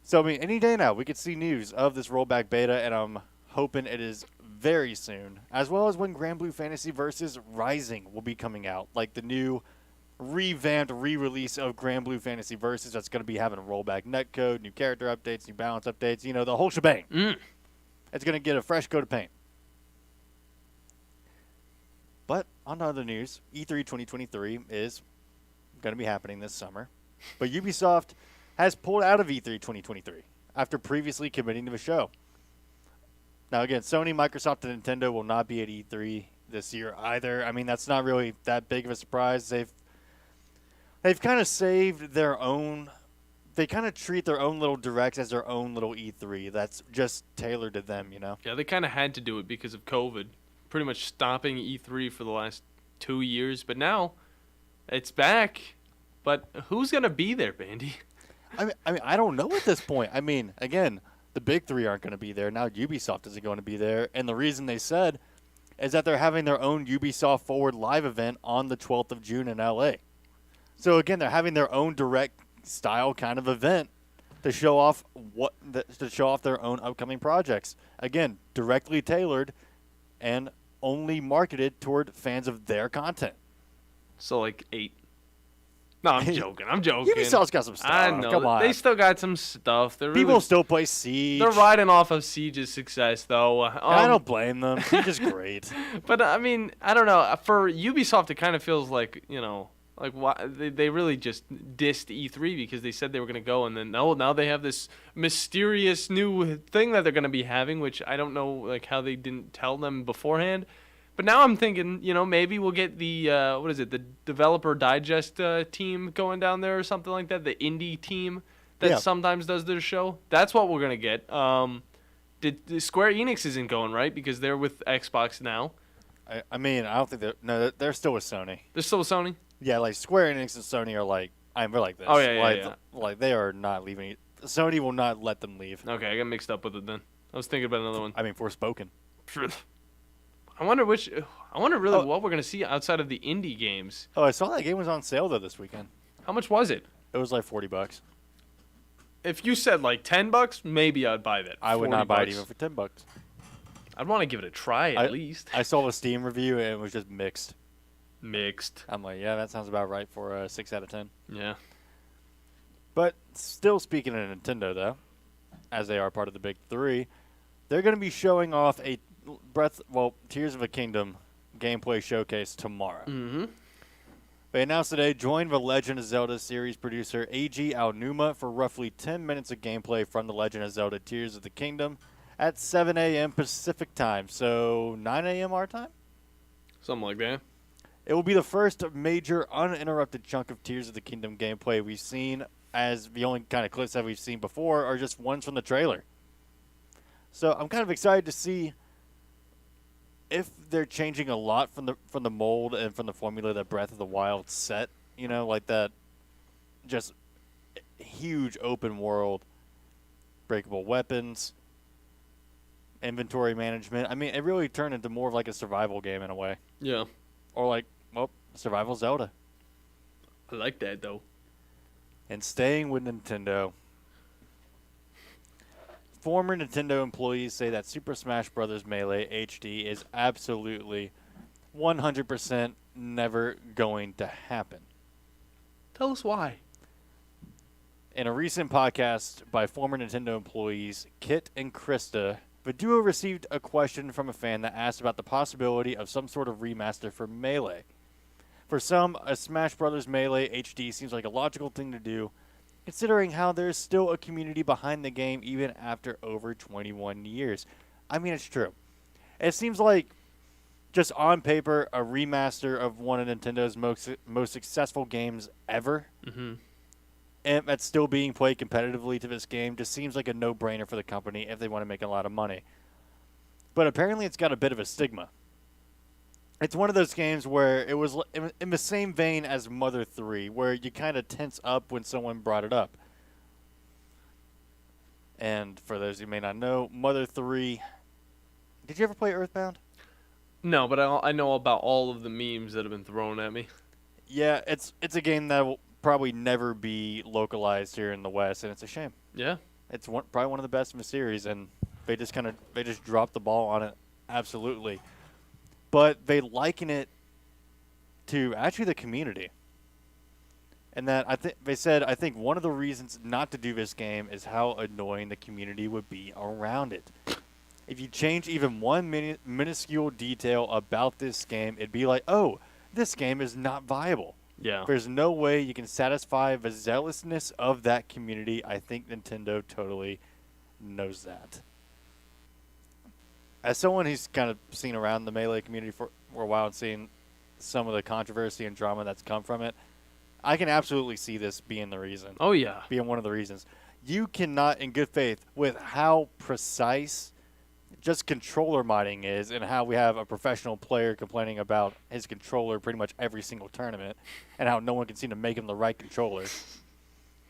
So, I mean, any day now we could see news of this rollback beta, and I'm hoping it is very soon, as well as when Grand Blue Fantasy Versus Rising will be coming out, like the new revamped re-release of Grand Blue Fantasy Versus that's going to be having a rollback netcode, new character updates, new balance updates, the whole shebang. It's going to get a fresh coat of paint. But on to other news, E3 2023 is going to be happening this summer, but Ubisoft has pulled out of E3 2023 after previously committing to the show. Now, again, Sony, Microsoft, and Nintendo will not be at E3 this year either. I mean, that's not really that big of a surprise. They've kind of saved their own. They kind of treat their own little directs as their own little E3. That's just tailored to them, Yeah, they kind of had to do it because of COVID. Pretty much stopping E3 for the last 2 years. But now it's back. But who's going to be there, Bandi? I mean, I don't know at this point. I mean, again, the big three aren't going to be there. Now Ubisoft isn't going to be there. And the reason they said is that they're having their own Ubisoft Forward live event on the 12th of June in LA. So, again, they're having their own direct style kind of event to show off their own upcoming projects. Again, directly tailored and only marketed toward fans of their content. So, like 8. No, I'm joking. Ubisoft's got some stuff. I know. Come on. They still got some stuff. People still play Siege. They're riding off of Siege's success, though. I don't blame them. Siege is great. But, I mean, I don't know. For Ubisoft, it kind of feels like, like why they really just dissed E3 because they said they were going to go, and then now they have this mysterious new thing that they're going to be having, which I don't know like how they didn't tell them beforehand. But now I'm thinking, maybe we'll get the the Developer Digest team going down there or something like that, the indie team that sometimes does their show. That's what we're gonna get. Did Square Enix isn't going, right, because they're with Xbox now. I mean, I don't think they're still with Sony. They're still with Sony? Yeah, like Square Enix and Sony are like, they're like this. Oh, yeah. Like they are not leaving. Sony will not let them leave. Okay, I got mixed up with it then. I was thinking about another one. I mean, Forspoken. I wonder really what we're going to see outside of the indie games. Oh, I saw that game was on sale, though, this weekend. How much was it? It was like $40. If you said like $10, maybe I'd buy that. I would not buy it even for $10. I'd want to give it a try at least. I saw a Steam review, and it was just mixed. Mixed. I'm like, yeah, that sounds about right for a 6 out of 10. Yeah. But still speaking of Nintendo, though, as they are part of the big three, they're going to be showing off a Tears of a Kingdom gameplay showcase tomorrow. Mm-hmm. They announced today, join the Legend of Zelda series producer Eiji Aonuma for roughly 10 minutes of gameplay from the Legend of Zelda Tears of the Kingdom at 7 a.m. Pacific time, so 9 a.m. our time? Something like that. It will be the first major uninterrupted chunk of Tears of the Kingdom gameplay we've seen, as the only kind of clips that we've seen before are just ones from the trailer. So I'm kind of excited to see if they're changing a lot from the mold and from the formula that Breath of the Wild set, like that just huge open world, breakable weapons, inventory management. I mean, it really turned into more of like a survival game in a way. Yeah. Or like, survival Zelda. I like that, though. And staying with Nintendo, former Nintendo employees say that Super Smash Bros. Melee HD is absolutely 100% never going to happen. Tell us why. In a recent podcast by former Nintendo employees Kit and Krista, the duo received a question from a fan that asked about the possibility of some sort of remaster for Melee. For some, a Smash Bros. Melee HD seems like a logical thing to do, considering how there's still a community behind the game even after over 21 years. I mean, it's true. It seems like, just on paper, a remaster of one of Nintendo's most successful games ever, and that's still being played competitively to this game, just seems like a no-brainer for the company if they want to make a lot of money. But apparently it's got a bit of a stigma. It's one of those games where it was in the same vein as Mother 3, where you kind of tense up when someone brought it up. And for those who may not know, Mother 3... Did you ever play Earthbound? No, but I know about all of the memes that have been thrown at me. Yeah, it's a game that will probably never be localized here in the West, and it's a shame. Yeah. It's probably one of the best in the series, and they just dropped the ball on it, absolutely. But they liken it to actually the community. And that I think one of the reasons not to do this game is how annoying the community would be around it. If you change even one minuscule detail about this game, it'd be like, oh, this game is not viable. Yeah. There's no way you can satisfy the zealousness of that community. I think Nintendo totally knows that. As someone who's kind of seen around the Melee community for a while and seen some of the controversy and drama that's come from it, I can absolutely see this being the reason. Oh, yeah. Being one of the reasons. You cannot, in good faith, with how precise just controller modding is and how we have a professional player complaining about his controller pretty much every single tournament and how no one can seem to make him the right controller.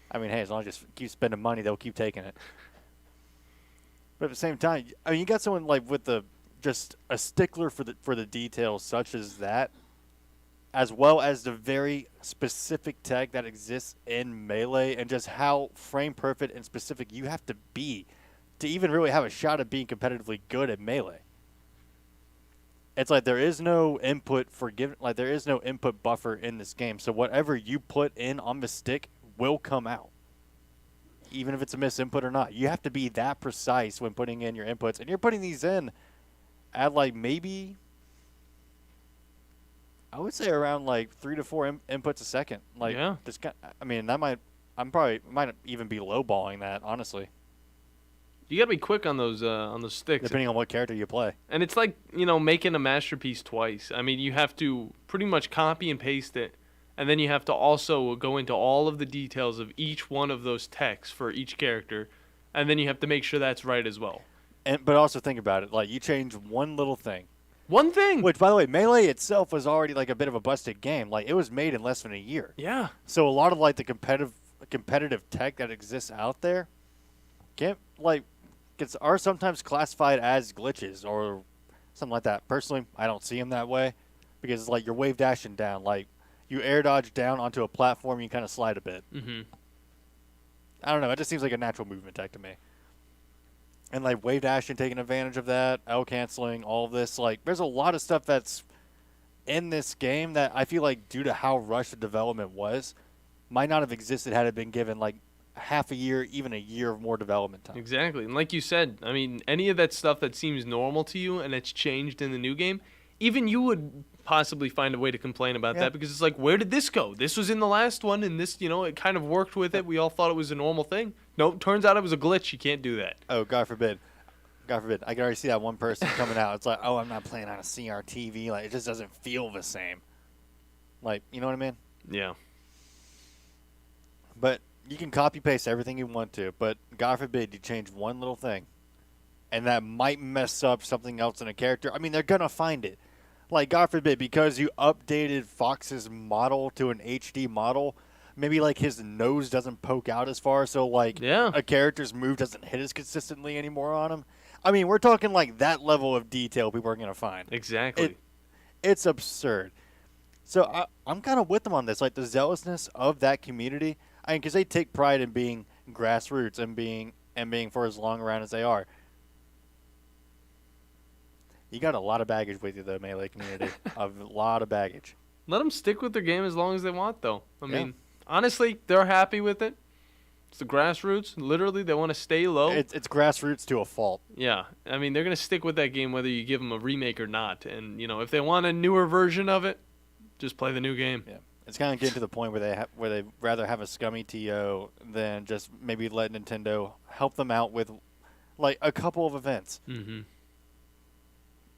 I mean, hey, as long as you just keep spending money, they'll keep taking it. But at the same time, I mean, you got someone like with just a stickler for the details such as that, as well as the very specific tech that exists in Melee and just how frame perfect and specific you have to be to even really have a shot at being competitively good at Melee. It's like there is no input there is no input buffer in this game. So whatever you put in on the stick will come out, even if it's a misinput or not. You have to be that precise when putting in your inputs, and you're putting these in at like maybe, I would say around like 3 to 4 inputs a second. Like, yeah. I mean, that might even be lowballing that, honestly. You gotta be quick on those sticks. Depending on what character you play. And it's like, making a masterpiece twice. I mean, you have to pretty much copy and paste it, and then you have to also go into all of the details of each one of those texts for each character, and then you have to make sure that's right as well. But also think about it. Like, you change one little thing. One thing! Which, by the way, Melee itself was already like a bit of a busted game. Like, it was made in less than a year. Yeah. So a lot of like the competitive tech that exists out there are sometimes classified as glitches or something like that. Personally, I don't see them that way because it's like you're wave dashing down. Like, you air dodge down onto a platform, you kind of slide a bit. Mm-hmm. I don't know. It just seems like a natural movement tech to me. And like wave dashing, taking advantage of that, L canceling, all of this. Like, there's a lot of stuff that's in this game that I feel like, due to how rushed the development was, might not have existed had it been given like half a year, even a year of more development time. Exactly. And like you said, I mean, any of that stuff that seems normal to you and it's changed in the new game, even you would possibly find a way to complain about that because it's like, where did this go? This was in the last one, and this, it kind of worked with it. We all thought it was a normal thing. Nope, turns out it was a glitch. You can't do that. Oh, God forbid. God forbid. I can already see that one person coming out. It's like, oh, I'm not playing on a CRTV. Like, it just doesn't feel the same. Like, you know what I mean? Yeah. But you can copy-paste everything you want to, but God forbid you change one little thing, and that might mess up something else in a character. I mean, they're going to find it. Like, God forbid, because you updated Fox's model to an HD model, maybe, like, his nose doesn't poke out as far, so, like, a character's move doesn't hit as consistently anymore on him. I mean, we're talking, like, that level of detail people are going to find. Exactly. It's absurd. So I'm kind of with them on this. Like, the zealousness of that community, I mean, because they take pride in being grassroots and being for as long around as they are. You got a lot of baggage with you, though, Melee community. A lot of baggage. Let them stick with their game as long as they want, though. I mean, honestly, they're happy with it. It's the grassroots. Literally, they want to stay low. It's grassroots to a fault. Yeah. I mean, they're going to stick with that game whether you give them a remake or not. And, if they want a newer version of it, just play the new game. Yeah. It's kind of getting to the point where they rather have a scummy TO than just maybe let Nintendo help them out with, like, a couple of events. Mm-hmm.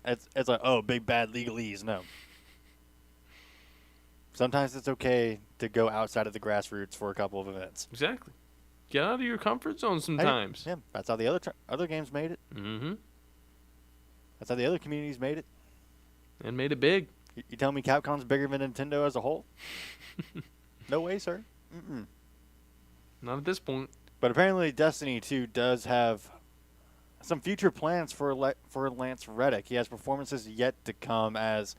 It's like, oh, big bad legalese. No. Sometimes it's okay to go outside of the grassroots for a couple of events. Exactly. Get out of your comfort zone sometimes. Yeah, that's how the other games made it. Mm-hmm. That's how the other communities made it. And made it big. You tell me Capcom's bigger than Nintendo as a whole? No way, sir. Mm-mm. Not at this point. But apparently Destiny 2 does have some future plans for Lance Reddick. He has performances yet to come. As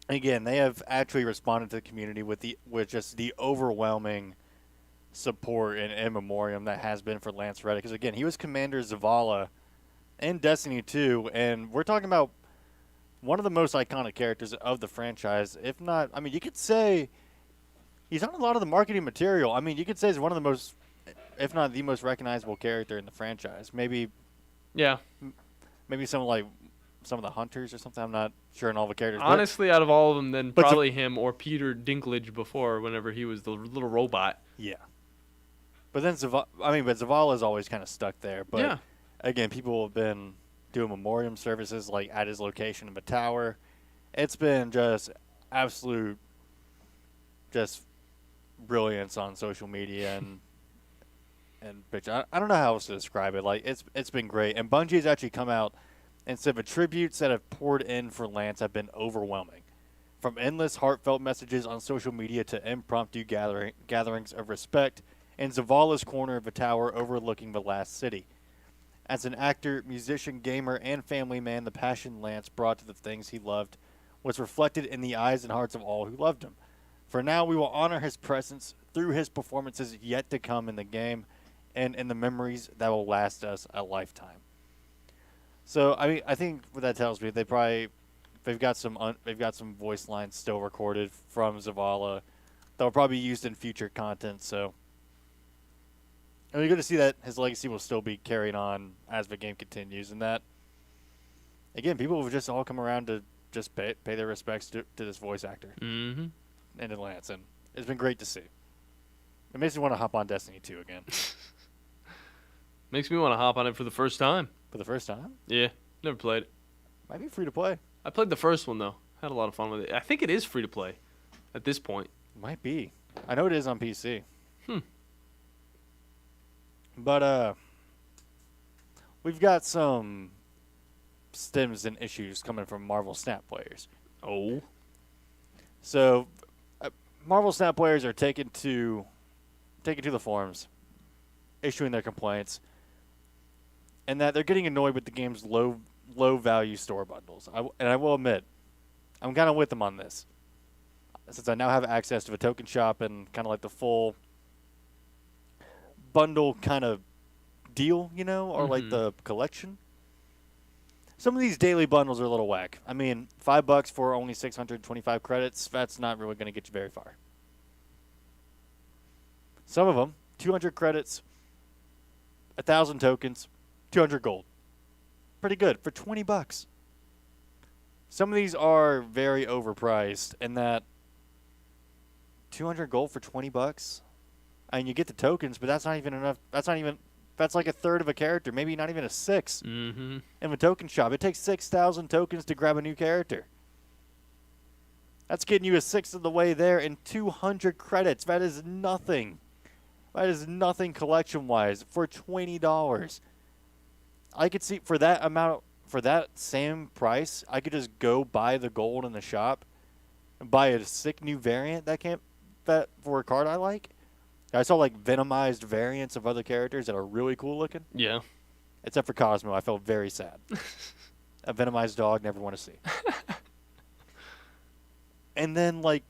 again, they have actually responded to the community with just the overwhelming support and in memoriam that has been for Lance Reddick. Because again, he was Commander Zavala in Destiny 2, and we're talking about one of the most iconic characters of the franchise. If not, I mean, you could say he's on a lot of the marketing material. I mean, you could say he's one of the most, if not the most recognizable character in the franchise. Maybe some of the hunters or something. I'm not sure in all the characters. Honestly, out of all of them, then probably him or Peter Dinklage before, whenever he was the little robot. Yeah. But then Zavala's always kind of stuck there. But again, people have been doing memoriam services like at his location in the tower. It's been just absolute brilliance on social media and picture. I don't know how else to describe it. Like it's been great. And Bungie has actually come out and said the tributes that have poured in for Lance have been overwhelming. From endless heartfelt messages on social media to impromptu gatherings of respect in Zavala's corner of the tower overlooking the last city. As an actor, musician, gamer, and family man, the passion Lance brought to the things he loved was reflected in the eyes and hearts of all who loved him. For now, we will honor his presence through his performances yet to come in the game and in the memories that will last us a lifetime. So, I mean, I think what that tells me, they've got some voice lines still recorded from Zavala that will probably be used in future content. So, and we're going to see that his legacy will still be carried on as the game continues, and that, again, people have just all come around to just pay their respects to this voice actor and to Lance, and it's been great to see. It makes me want to hop on Destiny 2 again. Makes me want to hop on it for the first time. For the first time? Yeah, never played it. Might be free to play. I played the first one, though. Had a lot of fun with it. I think it is free to play at this point. Might be. I know it is on PC. But we've got some stems and issues coming from Marvel Snap players. Oh. So Marvel Snap players are taken to the forums, issuing their complaints, and that they're getting annoyed with the game's low value store bundles. And I will admit, I'm kind of with them on this, since I now have access to the token shop and kind of like the full bundle kind of deal, or like the collection. Some of these daily bundles are a little whack. I mean, $5 for only 625 credits, that's not really going to get you very far. Some of them, 200 credits, 1,000 tokens, 200 gold. Pretty good for $20. Some of these are very overpriced, and that 200 gold for $20. I mean, you get the tokens, but that's not even enough. That's like a third of a character, maybe not even a sixth. In the token shop, it takes 6,000 tokens to grab a new character. That's getting you a sixth of the way there in 200 credits. That is nothing. That is nothing collection-wise for $20. I could see for that amount, for that same price, I could just go buy the gold in the shop and buy a sick new variant that for a card I like. I saw like venomized variants of other characters that are really cool looking. Yeah. Except for Cosmo, I felt very sad. A venomized dog, never want to see. And then like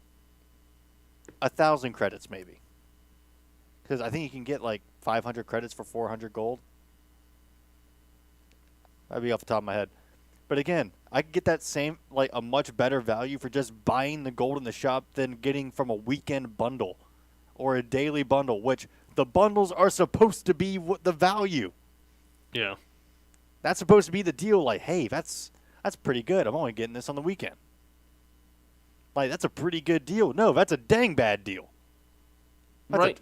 1,000 credits maybe. Because I think you can get like 500 credits for 400 gold. That'd be off the top of my head. But again, I could get that same, like a much better value for just buying the gold in the shop than getting from a weekend bundle or a daily bundle, which the bundles are supposed to be the value. Yeah. That's supposed to be the deal. Like, hey, that's pretty good. I'm only getting this on the weekend. Like, that's a pretty good deal. No, that's a dang bad deal. Right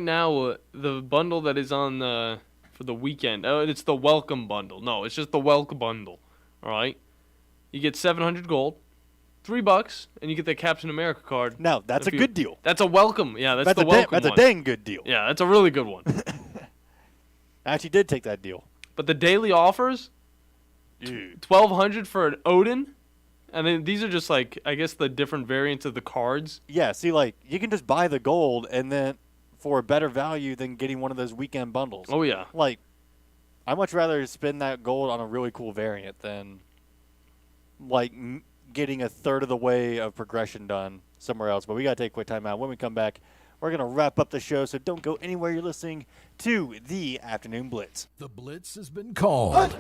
now, the bundle that is on for the weekend, it's the welcome bundle. No, it's just the welcome bundle. All right? You get 700 gold, $3, and you get the Captain America card. No, that's a good deal. That's a welcome. Yeah, that's the welcome one. That's a dang good deal. Yeah, that's a really good one. I actually did take that deal. But the daily offers, $1,200 for an Odin, and then these are just like, I guess, the different variants of the cards. Yeah, see, like, you can just buy the gold and then for a better value than getting one of those weekend bundles. Oh, yeah. Like, I'd much rather spend that gold on a really cool variant than like getting a third of the way of progression done somewhere else. But we got to take a quick time out. When we come back, we're going to wrap up the show, so don't go anywhere. You're listening to the Afternoon Blitz. The Blitz has been called.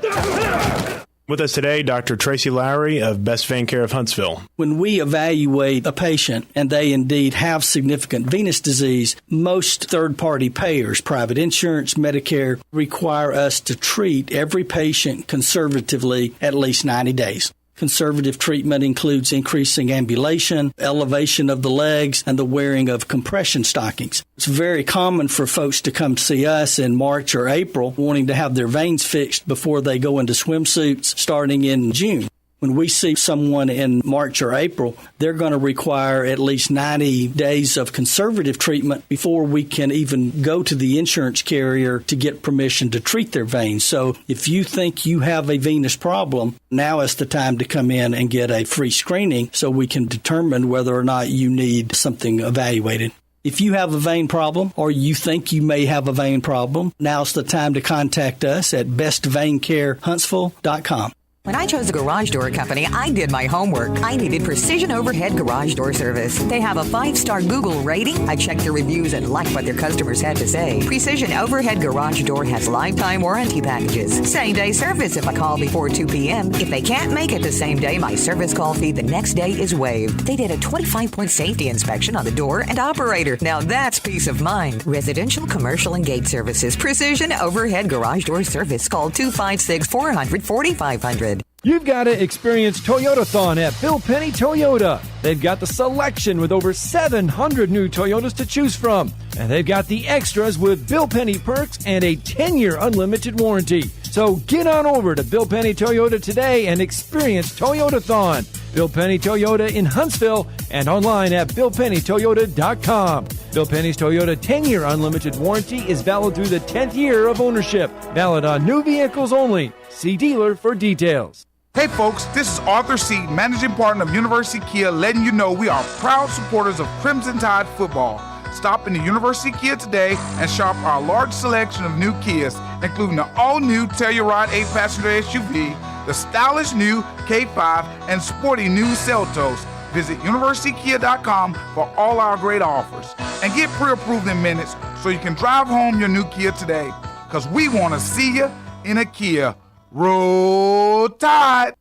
With us today, Dr. Tracy Lowry of Best Vein Care of Huntsville. When we evaluate a patient and they indeed have significant venous disease, most third-party payers, private insurance, Medicare, require us to treat every patient conservatively at least 90 days. Conservative treatment includes increasing ambulation, elevation of the legs, and the wearing of compression stockings. It's very common for folks to come to see us in March or April wanting to have their veins fixed before they go into swimsuits starting in June. When we see someone in March or April, they're going to require at least 90 days of conservative treatment before we can even go to the insurance carrier to get permission to treat their veins. So if you think you have a venous problem, now is the time to come in and get a free screening so we can determine whether or not you need something evaluated. If you have a vein problem or you think you may have a vein problem, now's the time to contact us at bestveincarehuntsville.com. When I chose a garage door company, I did my homework. I needed Precision Overhead Garage Door Service. They have a 5-star Google rating. I checked the reviews and liked what their customers had to say. Precision Overhead Garage Door has lifetime warranty packages. Same-day service if I call before 2 p.m. If they can't make it the same day, my service call fee the next day is waived. They did a 25-point safety inspection on the door and operator. Now that's peace of mind. Residential, commercial, and gate services. Precision Overhead Garage Door Service. Call 256-400-4500. You've got to experience Toyotathon at Bill Penny Toyota. They've got the selection with over 700 new Toyotas to choose from. And they've got the extras with Bill Penny perks and a 10-year unlimited warranty. So get on over to Bill Penny Toyota today and experience Toyotathon. Bill Penny Toyota in Huntsville and online at BillPennyToyota.com. Bill Penny's Toyota 10-year unlimited warranty is valid through the 10th year of ownership. Valid on new vehicles only. See dealer for details. Hey folks, this is Arthur Seed, managing partner of University Kia, letting you know we are proud supporters of Crimson Tide football. Stop into University Kia today and shop our large selection of new Kias, including the all-new Telluride 8-passenger SUV, the stylish new K5, and sporty new Seltos. Visit universitykia.com for all our great offers. And get pre-approved in minutes so you can drive home your new Kia today. Because we want to see you in a Kia. Roll Tide!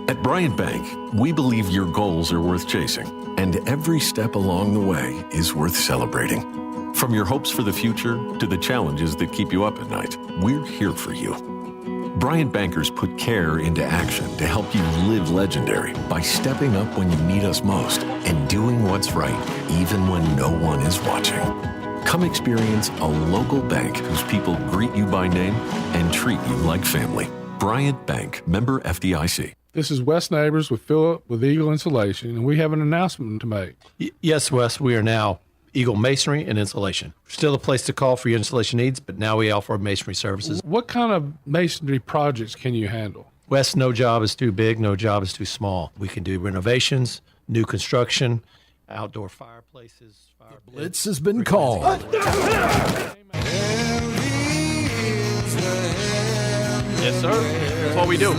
At Bryant Bank, we believe your goals are worth chasing, and every step along the way is worth celebrating. From your hopes for the future to the challenges that keep you up at night, we're here for you. Bryant Bankers put care into action to help you live legendary by stepping up when you need us most and doing what's right even when no one is watching. Come experience a local bank whose people greet you by name and treat you like family. Bryant Bank, member FDIC. This is Wes Neighbors with Philip with Eagle Insulation, and we have an announcement to make. Yes, Wes, we are now Eagle Masonry and Insulation. Still a place to call for your installation needs, but now we offer masonry services. What kind of masonry projects can you handle? Wes, no job is too big, no job is too small. We can do renovations, new construction, outdoor fireplaces. The Blitz has been called. Yes, sir. That's what we do. We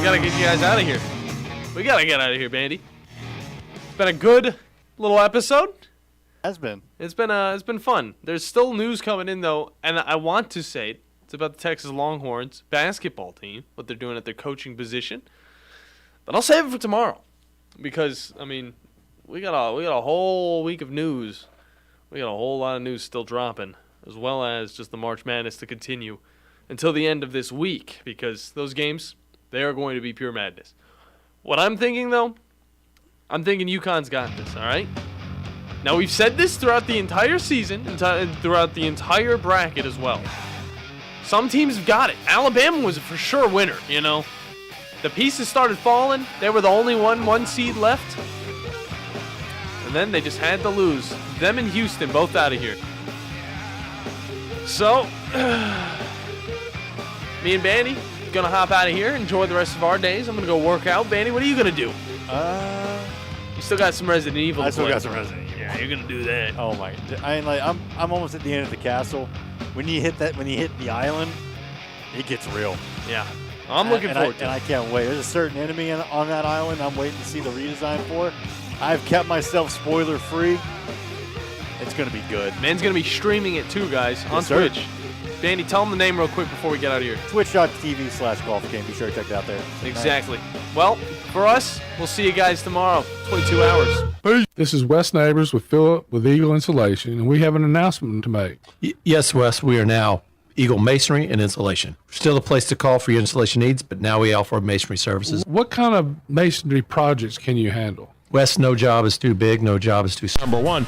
got to get you guys out of here. We got to get out of here, Bandy. It's been a good little episode. Has been. It's been fun. There's still news coming in, though, and I want to say it. It's about the Texas Longhorns basketball team, what they're doing at their coaching position. But I'll save it for tomorrow because, I mean, we got a whole week of news. We got a whole lot of news still dropping, as well as just the March Madness to continue until the end of this week, because those games, they are going to be pure madness. What I'm thinking, though, I'm thinking UConn's got this, all right? Now, we've said this throughout the entire season, and throughout the entire bracket as well. Some teams have got it. Alabama was a for sure winner, you know. The pieces started falling. They were the only one seed left. And then they just had to lose. Them and Houston both out of here. So, me and Bandy gonna hop out of here, enjoy the rest of our days. I'm gonna go work out. Bandy, what are you gonna do? You still got some Resident Evil. I still got some Resident Evil. Yeah, you're gonna do that. Oh my! I'm almost at the end of the castle. When you hit the island, it gets real. Yeah. I'm looking forward to it. And I can't wait. There's a certain enemy on that island I'm waiting to see the redesign for. I've kept myself spoiler-free. It's going to be good. Man's going to be streaming it too, guys, on sir. Twitch. Bandy, tell them the name real quick before we get out of here. Twitch.tv/golf game. Be sure to check it out there. Exactly. Well, for us, we'll see you guys tomorrow. 22 hours. Peace. This is Wes Neighbors with Philip with Eagle Insulation, and we have an announcement to make. Yes, Wes, we are now Eagle Masonry and Insulation. Still a place to call for your installation needs, but now we offer masonry services. What kind of masonry projects can you handle? Wes, no job is too big, no job is too small. Number one.